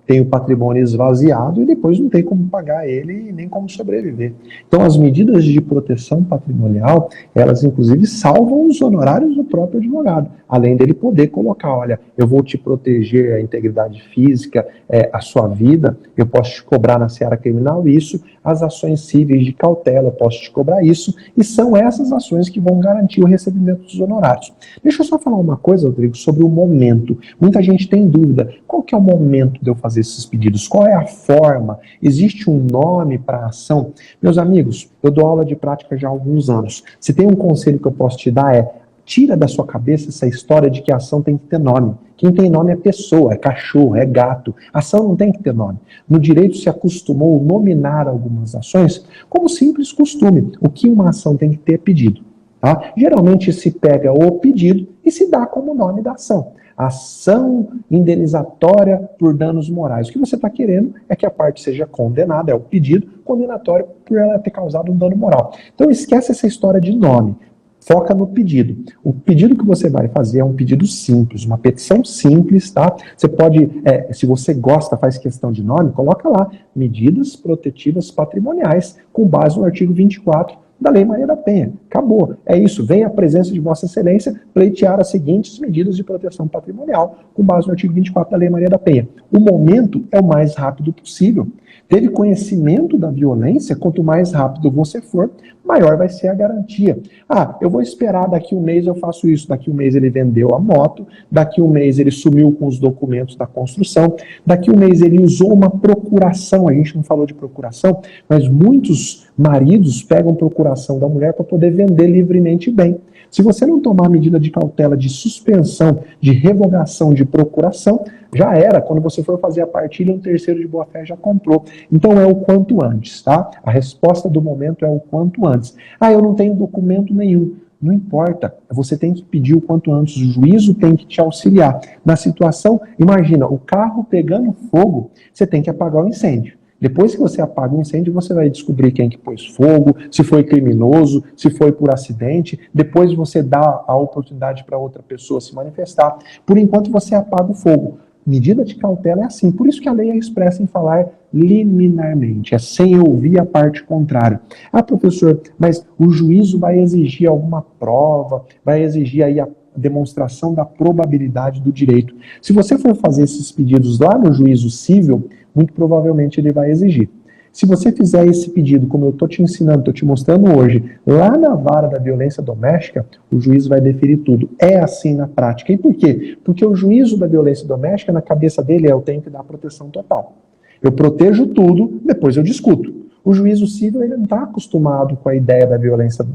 tem o patrimônio esvaziado e depois não tem como pagar ele e nem como sobreviver. Então, as medidas de proteção patrimonial, elas inclusive salvam os honorários do próprio advogado, além dele poder colocar, olha, eu vou te proteger a integridade física, a sua vida, eu posso te cobrar na seara criminal isso, as ações cíveis de cautela, eu posso te cobrar isso, e são essas ações que vão garantir o recebimento dos honorários. Deixa eu só falar uma coisa, Rodrigo, sobre o momento. Muita gente tem dúvida, qual que é o momento de eu fazer esses pedidos? Qual é a forma? Existe um nome para a ação? Meus amigos, eu dou aula de prática já há alguns anos. Se tem um conselho que eu posso te dar tira da sua cabeça essa história de que a ação tem que ter nome. Quem tem nome é pessoa, é cachorro, é gato. A ação não tem que ter nome. No direito se acostumou a nominar algumas ações como simples costume. O que uma ação tem que ter é pedido. Tá? Geralmente se pega o pedido e se dá como nome da ação. Ação indenizatória por danos morais. O que você está querendo é que a parte seja condenada, é o pedido condenatório por ela ter causado um dano moral. Então esquece essa história de nome. Foca no pedido. O pedido que você vai fazer é um pedido simples, uma petição simples, tá? Você pode, se você gosta, faz questão de nome, coloca lá, medidas protetivas patrimoniais, com base no artigo 24 da Lei Maria da Penha. Acabou. É isso. Vem a presença de Vossa Excelência pleitear as seguintes medidas de proteção patrimonial, com base no artigo 24 da Lei Maria da Penha. O momento é o mais rápido possível. Teve conhecimento da violência, quanto mais rápido você for, maior vai ser a garantia. Ah, eu vou esperar, daqui um mês eu faço isso, daqui um mês ele vendeu a moto, daqui um mês ele sumiu com os documentos da construção, daqui um mês ele usou uma procuração, a gente não falou de procuração, mas muitos maridos pegam procuração da mulher para poder vender livremente bem. Se você não tomar medida de cautela de suspensão, de revogação de procuração, já era. Quando você for fazer a partilha, um terceiro de boa-fé já comprou. Então é o quanto antes, tá? A resposta do momento é o quanto antes. Ah, eu não tenho documento nenhum. Não importa, você tem que pedir o quanto antes, o juízo tem que te auxiliar. Na situação, imagina, o carro pegando fogo, você tem que apagar o incêndio. Depois que você apaga o incêndio, você vai descobrir quem que pôs fogo, se foi criminoso, se foi por acidente. Depois você dá a oportunidade para outra pessoa se manifestar. Por enquanto você apaga o fogo. Medida de cautela é assim. Por isso que a lei é expressa em falar liminarmente, é sem ouvir a parte contrária. Ah, professor, mas o juízo vai exigir alguma prova, vai exigir aí a demonstração da probabilidade do direito. Se você for fazer esses pedidos lá no juízo civil, muito provavelmente ele vai exigir. Se você fizer esse pedido, como eu estou te ensinando, estou te mostrando hoje, lá na vara da violência doméstica, o juiz vai deferir tudo. É assim na prática. E por quê? Porque o juízo da violência doméstica, na cabeça dele, eu tenho que dar proteção total. Eu protejo tudo, depois eu discuto. O juízo civil, ele não está acostumado com a ideia da violência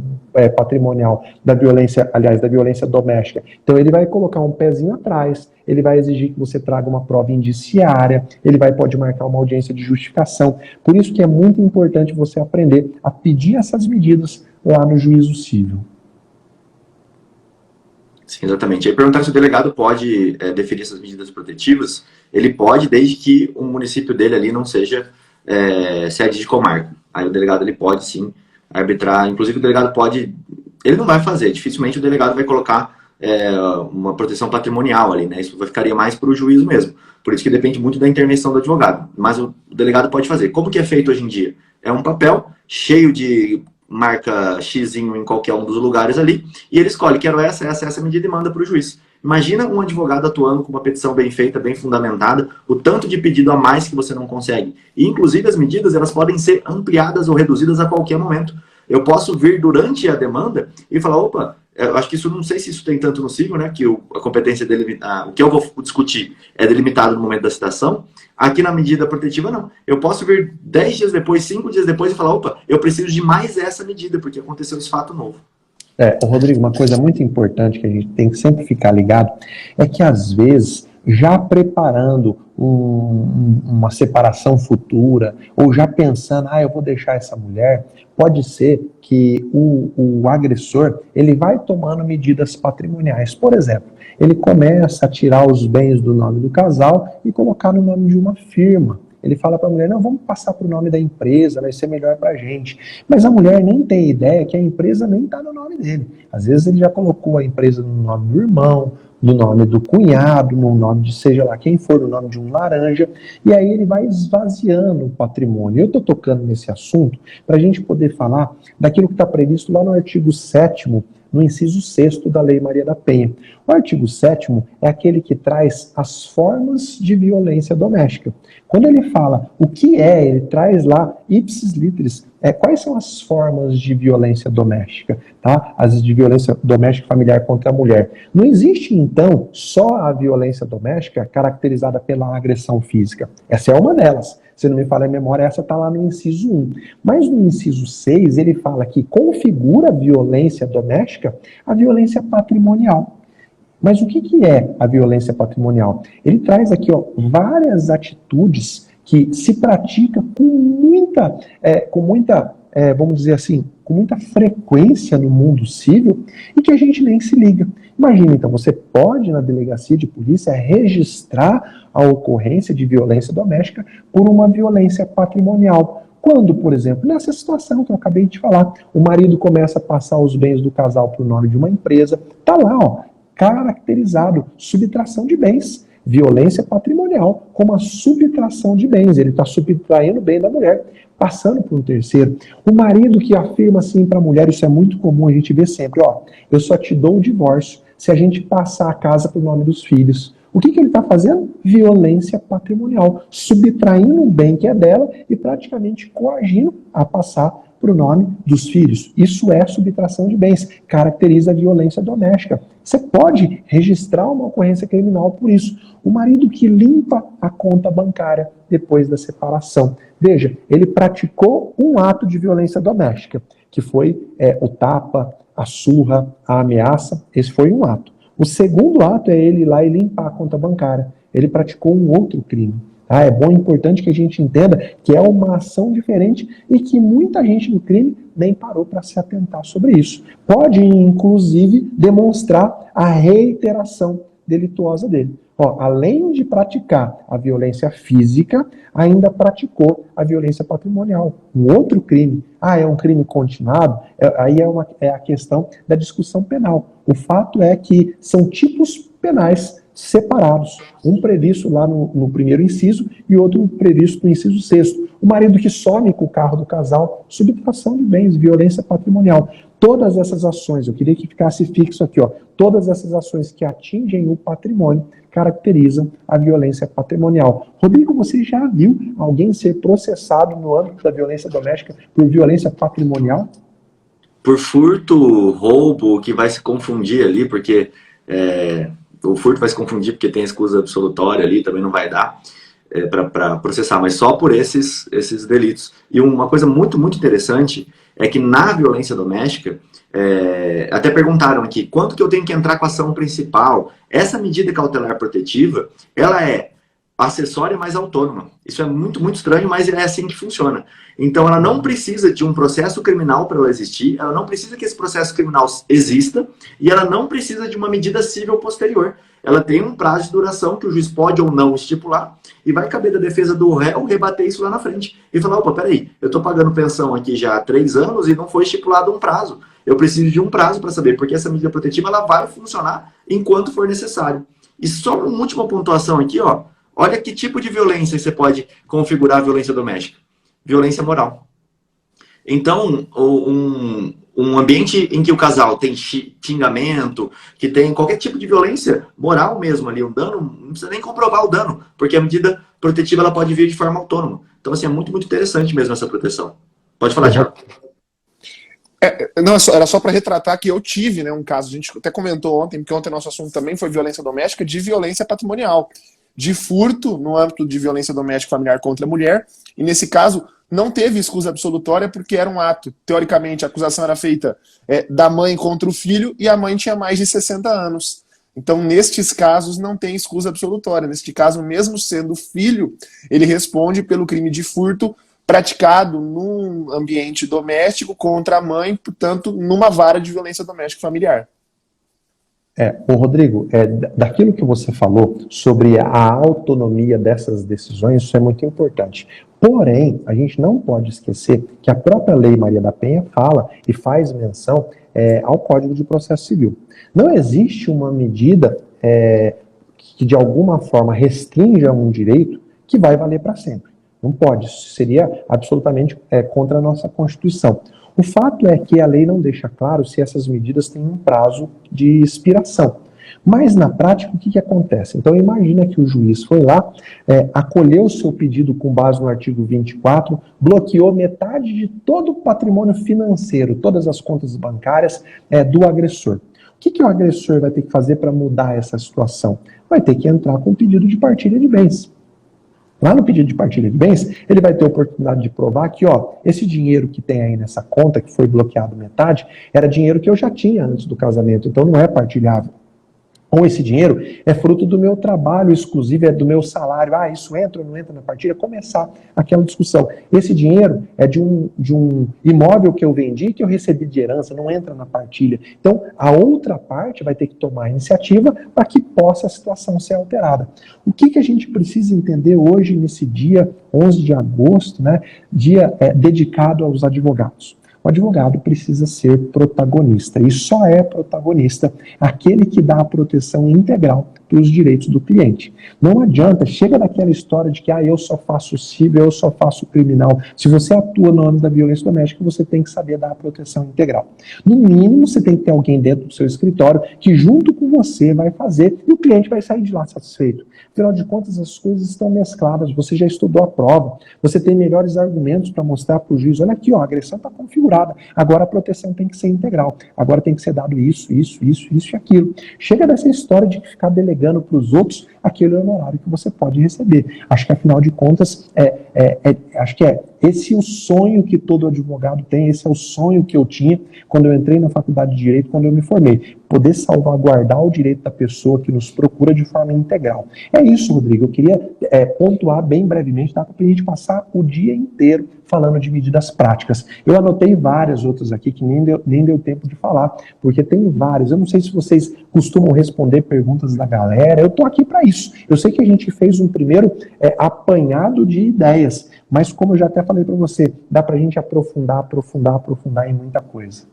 patrimonial, da violência, aliás, da violência doméstica. Então ele vai colocar um pezinho atrás, ele vai exigir que você traga uma prova indiciária, pode marcar uma audiência de justificação. Por isso que é muito importante você aprender a pedir essas medidas lá no juízo civil. Sim, exatamente. Aí perguntar se o delegado pode deferir essas medidas protetivas. Ele pode, desde que o município dele ali não seja sede de comarca. Aí o delegado ele pode sim arbitrar. Inclusive o delegado pode... Ele não vai fazer. Dificilmente o delegado vai colocar uma proteção patrimonial ali, né? Isso ficaria mais para o juízo mesmo. Por isso que depende muito da intervenção do advogado. Mas o delegado pode fazer. Como que é feito hoje em dia? É um papel cheio de marca xizinho em qualquer um dos lugares ali, e ele escolhe, quero essa medida e manda para o juiz. Imagina um advogado atuando com uma petição bem feita, bem fundamentada, o tanto de pedido a mais que você não consegue. E, inclusive, as medidas elas podem ser ampliadas ou reduzidas a qualquer momento. Eu posso vir durante a demanda e falar, opa, eu acho que isso, não sei se isso tem tanto no civil, né, que a competência o que eu vou discutir é delimitado no momento da citação. Aqui na medida protetiva, não. Eu posso vir 10 dias depois, 5 dias depois e falar, opa, eu preciso de mais essa medida, porque aconteceu esse fato novo. Rodrigo, uma coisa muito importante que a gente tem que sempre ficar ligado é que, às vezes, já preparando uma separação futura, ou já pensando, eu vou deixar essa mulher, pode ser que o agressor, ele vai tomando medidas patrimoniais. Por exemplo, ele começa a tirar os bens do nome do casal e colocar no nome de uma firma. Ele fala para a mulher, não, vamos passar para o nome da empresa, vai ser melhor para a gente. Mas a mulher nem tem ideia que a empresa nem está no nome dele. Às vezes ele já colocou a empresa no nome do irmão, no nome do cunhado, no nome de seja lá quem for, no nome de um laranja, e aí ele vai esvaziando o patrimônio. Eu estou tocando nesse assunto para a gente poder falar daquilo que está previsto lá no artigo 7º, no inciso 6º da Lei Maria da Penha. O artigo 7º é aquele que traz as formas de violência doméstica. Quando ele fala o que ele traz lá, ipsis literis, quais são as formas de violência doméstica, tá? As de violência doméstica familiar contra a mulher. Não existe, então, só a violência doméstica caracterizada pela agressão física. Essa é uma delas. Se não me falha a memória, essa está lá no inciso 1. Mas no inciso 6, ele fala que configura a violência doméstica a violência patrimonial. Mas o que é a violência patrimonial? Ele traz aqui várias atitudes que se pratica com muita, vamos dizer assim, com muita frequência no mundo civil e que a gente nem se liga. Imagina, então, você pode, na delegacia de polícia, registrar a ocorrência de violência doméstica por uma violência patrimonial. Quando, por exemplo, nessa situação que eu acabei de falar, o marido começa a passar os bens do casal para o nome de uma empresa, está lá, caracterizado, subtração de bens, violência patrimonial, como a subtração de bens. Ele está subtraindo o bem da mulher passando por um terceiro. O marido que afirma assim para a mulher, isso é muito comum, a gente vê sempre, ó, eu só te dou o divórcio se a gente passar a casa para o nome dos filhos. O que ele está fazendo? Violência patrimonial, subtraindo um bem que é dela e praticamente coagindo a passar para o nome dos filhos. Isso é subtração de bens, caracteriza a violência doméstica. Você pode registrar uma ocorrência criminal por isso. O marido que limpa a conta bancária depois da separação. Veja, ele praticou um ato de violência doméstica, que foi o tapa, a surra, a ameaça. Esse foi um ato. O segundo ato é ele ir lá e limpar a conta bancária. Ele praticou um outro crime. É bom e importante que a gente entenda que é uma ação diferente e que muita gente no crime nem parou para se atentar sobre isso. Pode, inclusive, demonstrar a reiteração delituosa dele. Além de praticar a violência física, ainda praticou a violência patrimonial. Um outro crime. É um crime continuado? Aí é a questão da discussão penal. O fato é que são tipos penais separados. Um previsto lá no primeiro inciso e outro previsto no inciso 6º. O marido que some com o carro do casal, subtração de bens, violência patrimonial. Todas essas ações, eu queria que ficasse fixo aqui, todas essas ações que atingem o patrimônio caracterizam a violência patrimonial. Rodrigo, você já viu alguém ser processado no âmbito da violência doméstica por violência patrimonial? Por furto, roubo, que vai se confundir ali, porque o furto vai se confundir porque tem a escusa absolutória ali, também não vai dar para processar, mas só por esses delitos. E uma coisa muito, muito interessante é que na violência doméstica, até perguntaram aqui, quanto que eu tenho que entrar com a ação principal? Essa medida cautelar protetiva, ela é acessória, mas autônoma. Isso é muito, muito estranho, mas é assim que funciona. Então, ela não precisa de um processo criminal para ela existir, ela não precisa que esse processo criminal exista, e ela não precisa de uma medida civil posterior. Ela tem um prazo de duração que o juiz pode ou não estipular, e vai caber da defesa do réu rebater isso lá na frente. E falar, opa, peraí, eu estou pagando pensão aqui já há 3 anos e não foi estipulado um prazo. Eu preciso de um prazo para saber, porque essa medida protetiva ela vai funcionar enquanto for necessário. E só uma última pontuação aqui, olha que tipo de violência você pode configurar a violência doméstica. Violência moral. Então, um ambiente em que o casal tem xingamento, que tem qualquer tipo de violência moral mesmo ali, um dano, não precisa nem comprovar o dano, porque a medida protetiva ela pode vir de forma autônoma. Então, assim, é muito, muito interessante mesmo essa proteção. Pode falar, Thiago. Não, era só para retratar que eu tive um caso, a gente até comentou ontem, porque ontem nosso assunto também foi violência doméstica, de violência patrimonial, de furto no âmbito de violência doméstica familiar contra a mulher, e nesse caso não teve escusa absolutória porque era um ato. Teoricamente, a acusação era feita da mãe contra o filho e a mãe tinha mais de 60 anos. Então, nestes casos, não tem escusa absolutória. Neste caso, mesmo sendo filho, ele responde pelo crime de furto praticado num ambiente doméstico contra a mãe, portanto, numa vara de violência doméstica familiar. Rodrigo, daquilo que você falou sobre a autonomia dessas decisões, isso é muito importante. Porém, a gente não pode esquecer que a própria Lei Maria da Penha fala e faz menção ao Código de Processo Civil. Não existe uma medida que de alguma forma restrinja um direito que vai valer para sempre. Não pode, isso seria absolutamente contra a nossa Constituição. O fato é que a lei não deixa claro se essas medidas têm um prazo de expiração. Mas, na prática, o que acontece? Então, imagina que o juiz foi lá, acolheu o seu pedido com base no artigo 24, bloqueou metade de todo o patrimônio financeiro, todas as contas bancárias do agressor. O que o agressor vai ter que fazer para mudar essa situação? Vai ter que entrar com um pedido de partilha de bens. Lá no pedido de partilha de bens, ele vai ter a oportunidade de provar que, esse dinheiro que tem aí nessa conta, que foi bloqueado metade, era dinheiro que eu já tinha antes do casamento, então não é partilhável. Ou esse dinheiro é fruto do meu trabalho exclusivo, é do meu salário. Isso entra ou não entra na partilha? Começar aquela discussão. Esse dinheiro é de um imóvel que eu vendi, que eu recebi de herança, não entra na partilha. Então, a outra parte vai ter que tomar a iniciativa para que possa a situação ser alterada. O que a gente precisa entender hoje, nesse dia 11 de agosto, dia dedicado aos advogados? O advogado precisa ser protagonista, e só é protagonista aquele que dá a proteção integral para os direitos do cliente. Não adianta, chega daquela história de que eu só faço civil, eu só faço criminal. Se você atua no âmbito da violência doméstica, você tem que saber dar a proteção integral. No mínimo, você tem que ter alguém dentro do seu escritório que junto com você vai fazer e o cliente vai sair de lá satisfeito. Afinal de contas, as coisas estão mescladas, você já estudou a prova, você tem melhores argumentos para mostrar para o juiz, olha aqui, a agressão está configurada, agora a proteção tem que ser integral, agora tem que ser dado isso e aquilo. Chega dessa história de ficar delegando para os outros aquele honorário que você pode receber. Acho que, afinal de contas, acho que esse é o sonho que todo advogado tem, esse é o sonho que eu tinha quando eu entrei na faculdade de Direito, quando eu me formei. Poder salvaguardar o direito da pessoa que nos procura de forma integral. É isso, Rodrigo. Eu queria pontuar bem brevemente, dá para a gente passar o dia inteiro falando de medidas práticas. Eu anotei várias outras aqui que nem deu tempo de falar, porque tem várias. Eu não sei se vocês costumam responder perguntas da galera, eu estou aqui para isso. Eu sei que a gente fez um primeiro apanhado de ideias, mas como eu já até falei para você, dá para a gente aprofundar em muita coisa.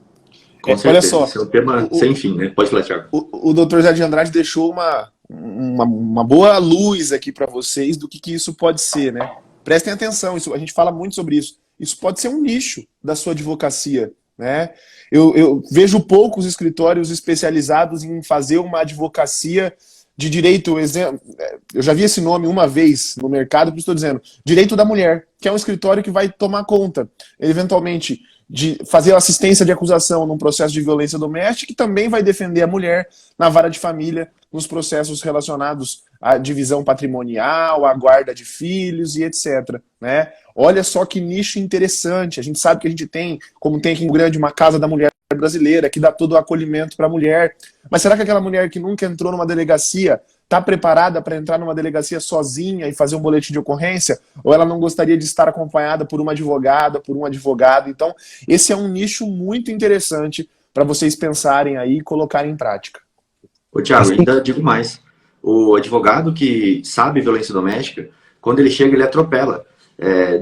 Com certeza, olha só, esse é um tema sem fim, né? Pode falar, Thiago. O Dr. Zé de Andrade deixou uma boa luz aqui para vocês do que isso pode ser, né? Prestem atenção, a gente fala muito sobre isso. Isso pode ser um nicho da sua advocacia, né? Eu vejo poucos escritórios especializados em fazer uma advocacia de direito, eu já vi esse nome uma vez no mercado, por isso estou dizendo, direito da mulher, que é um escritório que vai tomar conta, eventualmente, de fazer assistência de acusação num processo de violência doméstica e também vai defender a mulher na vara de família, nos processos relacionados à divisão patrimonial, à guarda de filhos e etc. Né? Olha só que nicho interessante. A gente sabe que a gente tem, como tem aqui em Grande, uma Casa da Mulher brasileira, que dá todo o acolhimento para a mulher. Mas será que aquela mulher que nunca entrou numa delegacia está preparada para entrar numa delegacia sozinha e fazer um boletim de ocorrência? Ou ela não gostaria de estar acompanhada por uma advogada, por um advogado? Então, esse é um nicho muito interessante para vocês pensarem aí e colocarem em prática. Ô, Thiago, ainda digo mais. O advogado que sabe violência doméstica, quando ele chega, ele atropela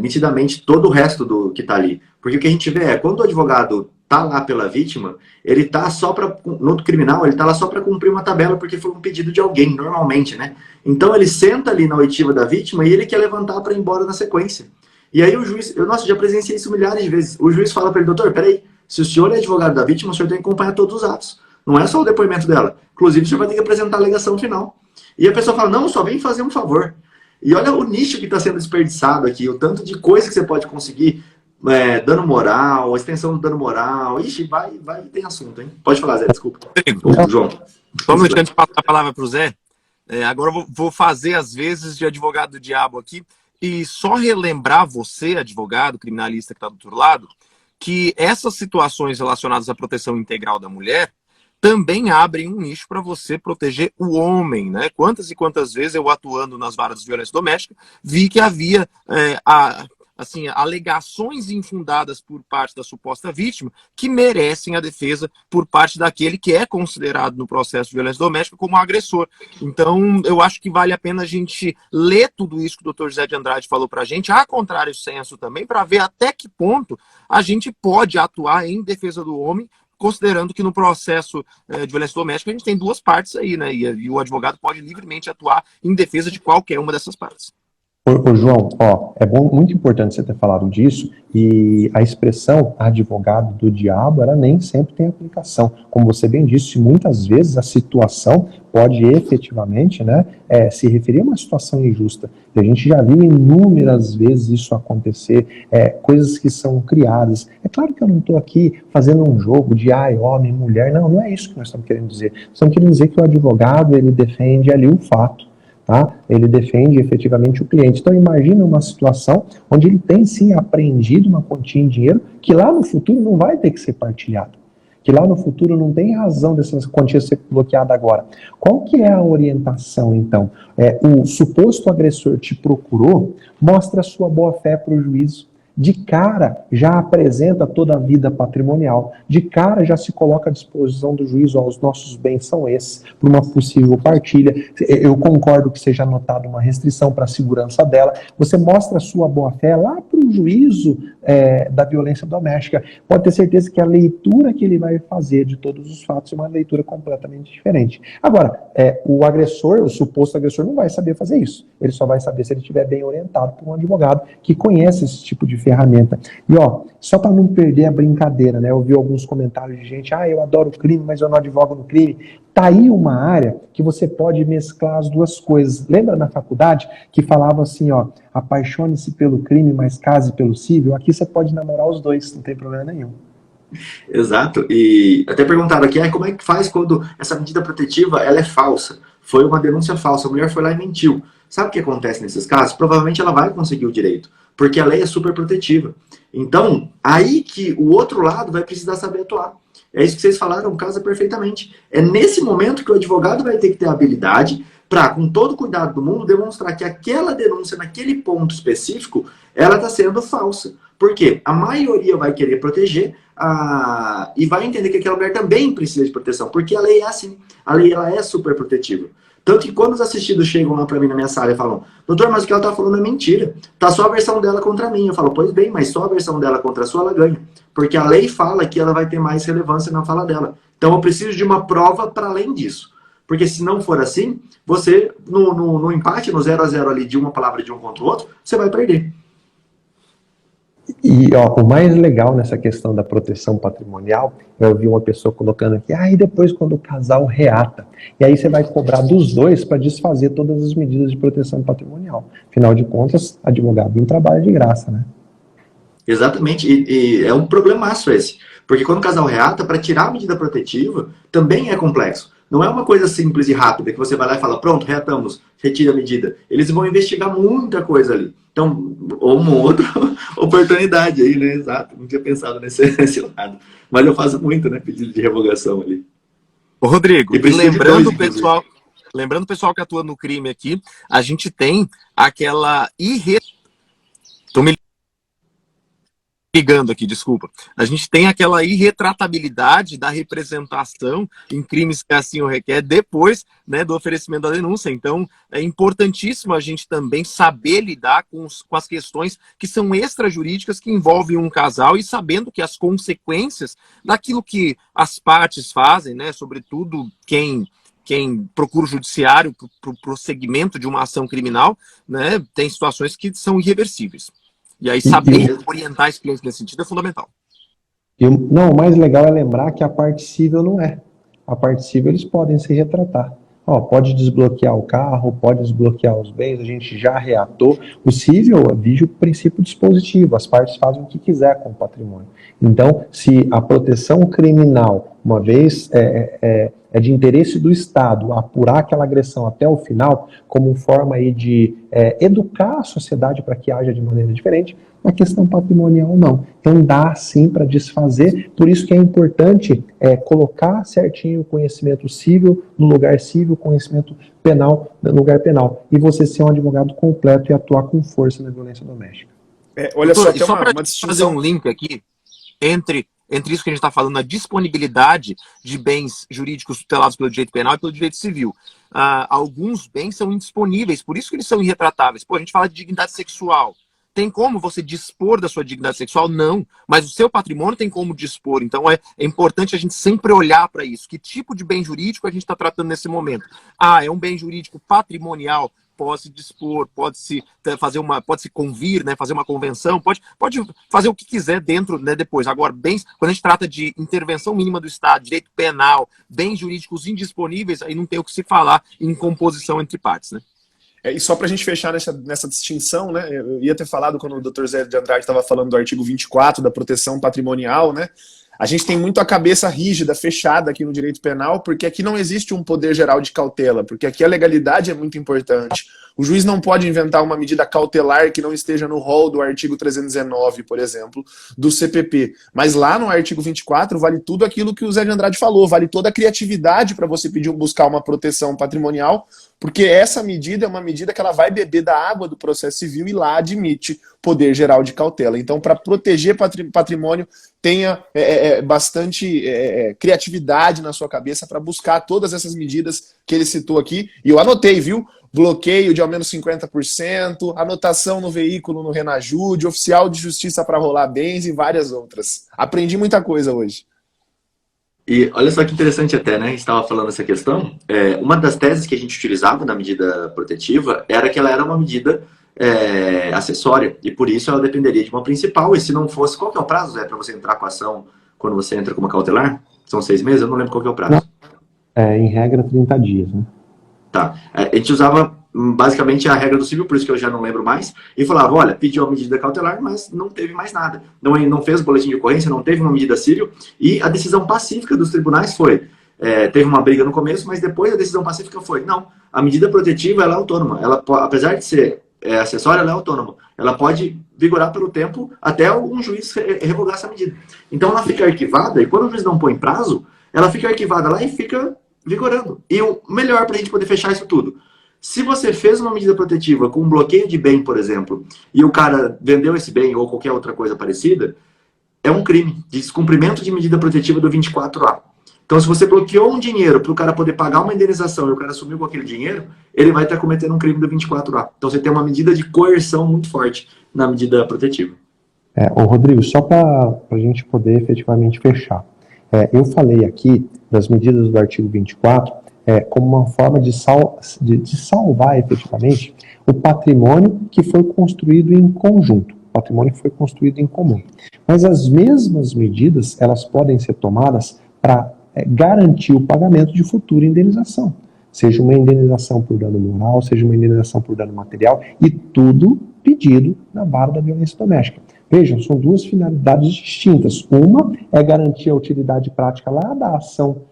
nitidamente todo o resto do que está ali. Porque o que a gente vê quando o advogado tá lá pela vítima, ele tá só para no criminal, ele tá lá só para cumprir uma tabela porque foi um pedido de alguém, normalmente, né? Então ele senta ali na oitiva da vítima e ele quer levantar para ir embora na sequência. E aí o juiz, já presenciei isso milhares de vezes. O juiz fala para ele, doutor, peraí, se o senhor é advogado da vítima, o senhor tem que acompanhar todos os atos. Não é só o depoimento dela. Inclusive, o senhor vai ter que apresentar a alegação final. E a pessoa fala, não, só vem fazer um favor. E olha o nicho que está sendo desperdiçado aqui, o tanto de coisa que você pode conseguir. Dano moral, extensão do dano moral. Ixi, vai tem assunto, hein? Pode falar, Zé, desculpa. João. Vamos antes de passar a palavra para o Zé. Agora eu vou fazer as vezes de advogado do diabo aqui e só relembrar você, advogado, criminalista que está do outro lado, que essas situações relacionadas à proteção integral da mulher também abrem um nicho para você proteger o homem, né? Quantas e quantas vezes eu, atuando nas varas de violência doméstica, vi que havia alegações infundadas por parte da suposta vítima que merecem a defesa por parte daquele que é considerado no processo de violência doméstica como agressor. Então, eu acho que vale a pena a gente ler tudo isso que o Dr. Zé de Andrade falou para a gente, a contrário senso também, para ver até que ponto a gente pode atuar em defesa do homem, considerando que no processo de violência doméstica a gente tem duas partes aí, né? E o advogado pode livremente atuar em defesa de qualquer uma dessas partes. Ô, João, muito importante você ter falado disso, e a expressão advogado do diabo, ela nem sempre tem aplicação. Como você bem disse, muitas vezes a situação pode efetivamente, né, se referir a uma situação injusta. E a gente já viu inúmeras vezes isso acontecer, coisas que são criadas. É claro que eu não estou aqui fazendo um jogo de homem, mulher, não é isso que nós estamos querendo dizer. Nós estamos querendo dizer que o advogado, ele defende ali um fato. Tá? Ele defende efetivamente o cliente. Então imagina uma situação onde ele tem sim apreendido uma quantia em dinheiro que lá no futuro não vai ter que ser partilhado, que lá no futuro não tem razão dessa quantia ser bloqueada agora. Qual que é a orientação então? O suposto agressor te procurou, mostra a sua boa fé para o juízo. de cara já apresenta toda a vida patrimonial, de cara já se coloca à disposição do juiz, ó, os nossos bens são esses, por uma possível partilha. Eu concordo que seja anotada uma restrição para a segurança dela. Você mostra a sua boa-fé lá para o juízo da violência doméstica. Pode ter certeza que a leitura que ele vai fazer de todos os fatos é uma leitura completamente diferente. Agora, o agressor, o suposto agressor, não vai saber fazer isso. Ele só vai saber se ele estiver bem orientado por um advogado que conhece esse tipo de ferramenta. E ó, só para não perder a brincadeira, né? Eu vi alguns comentários de gente, eu adoro o crime, mas eu não advogo no crime. Tá aí uma área que você pode mesclar as duas coisas. Lembra na faculdade que falava assim, ó, apaixone-se pelo crime, mas case pelo civil? Aqui você pode namorar os dois, não tem problema nenhum. Exato, e até perguntaram aqui, como é que faz quando essa medida protetiva ela é falsa? Foi uma denúncia falsa, a mulher foi lá e mentiu. Sabe o que acontece nesses casos? Provavelmente ela vai conseguir o direito, porque a lei é super protetiva. Então, aí que o outro lado vai precisar saber atuar. É isso que vocês falaram, casa perfeitamente. É nesse momento que o advogado vai ter que ter habilidade para, com todo o cuidado do mundo, demonstrar que aquela denúncia, naquele ponto específico, ela está sendo falsa. Por quê? A maioria vai querer proteger e vai entender que aquela mulher também precisa de proteção, porque a lei é assim. A lei ela é super protetiva. Tanto que quando os assistidos chegam lá para mim na minha sala e falam, doutor, mas o que ela está falando é mentira. Tá só a versão dela contra mim. Eu falo, pois bem, mas só a versão dela contra a sua ela ganha. Porque a lei fala que ela vai ter mais relevância na fala dela. Então eu preciso de uma prova para além disso. Porque se não for assim, você, no empate, no 0 a 0 ali de uma palavra de um contra o outro, você vai perder. E ó, o mais legal nessa questão da proteção patrimonial, eu vi uma pessoa colocando aqui, e depois quando o casal reata, e aí você vai cobrar dos dois para desfazer todas as medidas de proteção patrimonial. Afinal de contas, advogado não trabalha de graça, né? Exatamente, e é um problemaço esse. Porque quando o casal reata, para tirar a medida protetiva, também é complexo. Não é uma coisa simples e rápida, que você vai lá e fala, pronto, reatamos, retira a medida. Eles vão investigar muita coisa ali. Então, uma outra oportunidade aí, né? Exato, não tinha pensado nesse lado. Mas eu faço muito, né? Pedido de revogação ali. Ô, Rodrigo, lembrando o pessoal que atua no crime aqui, a gente tem aquela Tô me ligando aqui, desculpa. A gente tem aquela irretratabilidade da representação em crimes que assim o requer depois, né, do oferecimento da denúncia. Então, é importantíssimo a gente também saber lidar com as questões que são extrajurídicas, que envolvem um casal, e sabendo que as consequências daquilo que as partes fazem, né, sobretudo quem procura o judiciário para o prosseguimento de uma ação criminal, né, tem situações que são irreversíveis. E aí saber orientar esse cliente nesse sentido é fundamental. Não, o mais legal é lembrar que a parte civil não é. A parte civil eles podem se retratar. Pode desbloquear o carro, pode desbloquear os bens, a gente já reatou. O civil vige o princípio dispositivo, as partes fazem o que quiser com o patrimônio. Então, se a proteção criminal, uma vez é de interesse do Estado apurar aquela agressão até o final, como forma aí de educar a sociedade para que haja de maneira diferente, a questão patrimonial não. Então dá sim para desfazer, por isso que é importante colocar certinho o conhecimento civil no lugar civil, conhecimento penal no lugar penal, e você ser um advogado completo e atuar com força na violência doméstica. Olha só, só para fazer um link aqui entre isso que a gente está falando, a disponibilidade de bens jurídicos tutelados pelo direito penal e pelo direito civil. Alguns bens são indisponíveis, por isso que eles são irretratáveis. A gente fala de dignidade sexual. Tem como você dispor da sua dignidade sexual? Não. Mas o seu patrimônio tem como dispor. Então é importante a gente sempre olhar para isso. Que tipo de bem jurídico a gente está tratando nesse momento? É um bem jurídico patrimonial, pode se dispor, pode se convir, né, fazer uma convenção, pode fazer o que quiser dentro, né, depois. Agora, bens, quando a gente trata de intervenção mínima do Estado, direito penal, bens jurídicos indisponíveis, aí não tem o que se falar em composição entre partes, né? E só para a gente fechar nessa distinção, né, eu ia ter falado quando o Dr. Zé de Andrade estava falando do artigo 24 da proteção patrimonial, né? A gente tem muito a cabeça rígida, fechada aqui no direito penal, porque aqui não existe um poder geral de cautela, porque aqui a legalidade é muito importante. O juiz não pode inventar uma medida cautelar que não esteja no rol do artigo 319, por exemplo, do CPP. Mas lá no artigo 24 vale tudo aquilo que o Zé de Andrade falou, vale toda a criatividade para você buscar uma proteção patrimonial, Porque essa medida é uma medida que ela vai beber da água do processo civil e lá admite poder geral de cautela. Então, para proteger patrimônio, tenha bastante criatividade na sua cabeça para buscar todas essas medidas que ele citou aqui. E eu anotei, viu? Bloqueio de ao menos 50%, anotação no veículo no Renajude, oficial de justiça para rolar bens e várias outras. Aprendi muita coisa hoje. E olha só que interessante até, né? A gente estava falando essa questão. Uma das teses que a gente utilizava na medida protetiva era que ela era uma medida acessória, e por isso ela dependeria de uma principal, e se não fosse, qual que é o prazo, Zé, para você entrar com a ação quando você entra com uma cautelar? São 6 meses? Eu não lembro qual que é o prazo. Em regra, 30 dias, né? Tá. A gente usava basicamente a regra do civil, por isso que eu já não lembro mais, e falava, olha, pediu a medida cautelar, mas não teve mais nada. Não fez boletim de ocorrência, não teve uma medida civil, e a decisão pacífica dos tribunais foi, teve uma briga no começo, mas depois a decisão pacífica foi, não, a medida protetiva ela é autônoma, ela, apesar de ser acessória, ela é autônoma. Ela pode vigorar pelo tempo até um juiz revogar essa medida. Então ela fica arquivada, e quando o juiz não põe prazo, ela fica arquivada lá e fica vigorando. E o melhor para a gente poder fechar isso tudo, se você fez uma medida protetiva com um bloqueio de bem, por exemplo, e o cara vendeu esse bem ou qualquer outra coisa parecida, é um crime de descumprimento de medida protetiva do 24A. Então, se você bloqueou um dinheiro para o cara poder pagar uma indenização e o cara sumiu com aquele dinheiro, ele vai estar cometendo um crime do 24A. Então, você tem uma medida de coerção muito forte na medida protetiva. Ô Rodrigo, só para a gente poder efetivamente fechar. Eu falei aqui das medidas do artigo 24 como uma forma de salvar efetivamente o patrimônio que foi construído em conjunto, o patrimônio que foi construído em comum. Mas as mesmas medidas, elas podem ser tomadas para garantir o pagamento de futura indenização. Seja uma indenização por dano moral, seja uma indenização por dano material, e tudo pedido na vara da violência doméstica. Vejam, são duas finalidades distintas. Uma é garantir a utilidade prática lá da ação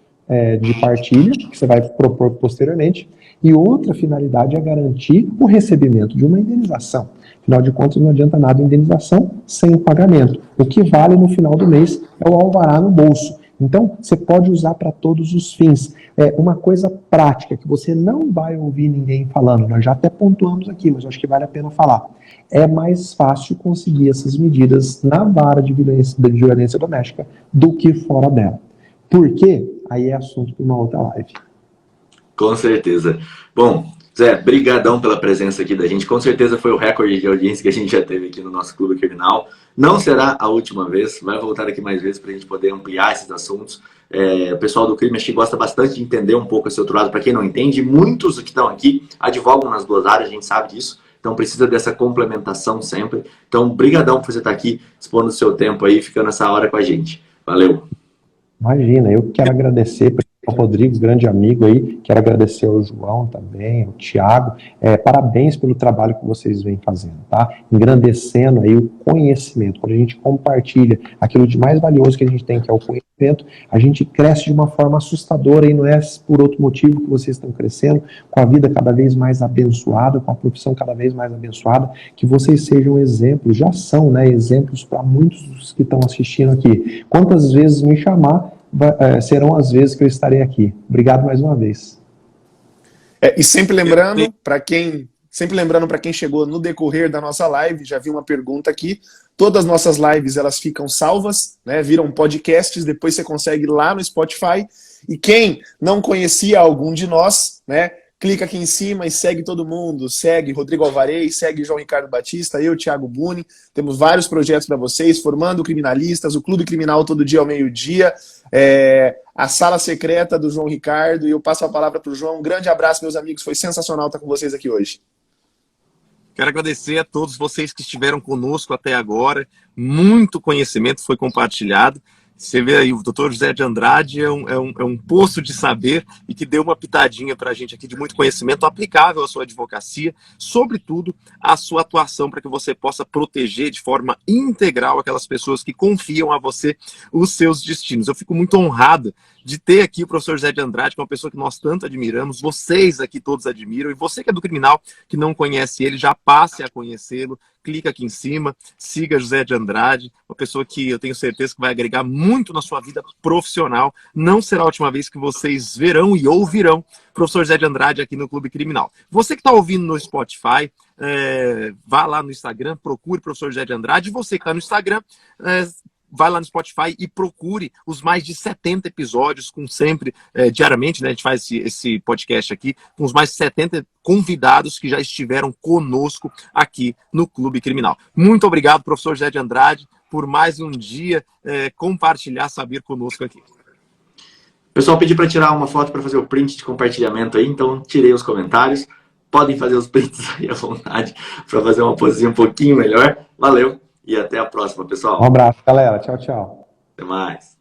de partilha, que você vai propor posteriormente, e outra finalidade é garantir o recebimento de uma indenização. Afinal de contas, não adianta nada indenização sem o pagamento. O que vale no final do mês é o alvará no bolso. Então, você pode usar para todos os fins. Uma coisa prática que você não vai ouvir ninguém falando, nós já até pontuamos aqui, mas acho que vale a pena falar. É mais fácil conseguir essas medidas na vara de violência doméstica do que fora dela. Por quê? Aí é assunto para uma outra live. Com certeza. Bom, Zé, brigadão pela presença aqui da gente. Com certeza foi o recorde de audiência que a gente já teve aqui no nosso Clube Criminal. Não será a última vez, vai voltar aqui mais vezes para a gente poder ampliar esses assuntos. O pessoal do crime acho que gosta bastante de entender um pouco esse outro lado. Para quem não entende, muitos que estão aqui advogam nas duas áreas, a gente sabe disso. Então precisa dessa complementação sempre. Então, brigadão por você estar aqui, expondo o seu tempo aí, ficando essa hora com a gente. Valeu! Imagina, eu quero agradecer ao Rodrigo, grande amigo aí, quero agradecer ao João também, ao Thiago, parabéns pelo trabalho que vocês vêm fazendo, tá? Engrandecendo aí o conhecimento. Quando a gente compartilha aquilo de mais valioso que a gente tem, que é o conhecimento, a gente cresce de uma forma assustadora e não é por outro motivo que vocês estão crescendo, com a vida cada vez mais abençoada, com a profissão cada vez mais abençoada, que vocês sejam exemplos, já são, né, exemplos para muitos dos que estão assistindo aqui. Quantas vezes me chamar, serão as vezes que eu estarei aqui. Obrigado mais uma vez. E sempre lembrando para quem chegou no decorrer da nossa live, já vi uma pergunta aqui. Todas as nossas lives elas ficam salvas, né? Viram podcasts, depois você consegue ir lá no Spotify. E quem não conhecia algum de nós, né? Clica aqui em cima e segue todo mundo. Segue Rodrigo Alvarez, segue João Ricardo Batista, eu, Thiago Buni. Temos vários projetos para vocês, formando criminalistas, o Clube Criminal todo dia ao meio-dia, a Sala Secreta do João Ricardo. E eu passo a palavra para o João. Um grande abraço, meus amigos. Foi sensacional estar com vocês aqui hoje. Quero agradecer a todos vocês que estiveram conosco até agora. Muito conhecimento foi compartilhado. Você vê aí, o doutor José de Andrade é um poço de saber e que deu uma pitadinha para a gente aqui de muito conhecimento aplicável à sua advocacia, sobretudo à sua atuação para que você possa proteger de forma integral aquelas pessoas que confiam a você os seus destinos. Eu fico muito honrado de ter aqui o professor José de Andrade, que é uma pessoa que nós tanto admiramos, vocês aqui todos admiram, e você que é do criminal, que não conhece ele, já passe a conhecê-lo, clica aqui em cima, siga José de Andrade, uma pessoa que eu tenho certeza que vai agregar muito na sua vida profissional. Não será a última vez que vocês verão e ouvirão o professor José de Andrade aqui no Clube Criminal. Você que está ouvindo no Spotify, vá lá no Instagram, procure o professor José de Andrade, e você que está no Instagram, vai lá no Spotify e procure os mais de 70 episódios, com sempre, diariamente, né, a gente faz esse podcast aqui, com os mais de 70 convidados que já estiveram conosco aqui no Clube Criminal. Muito obrigado, professor José de Andrade, por mais um dia compartilhar saber conosco aqui. O pessoal pediu para tirar uma foto para fazer o print de compartilhamento aí, então tirei os comentários. Podem fazer os prints aí à vontade para fazer uma posição um pouquinho melhor. Valeu! E até a próxima, pessoal. Um abraço, galera. Tchau, tchau. Até mais.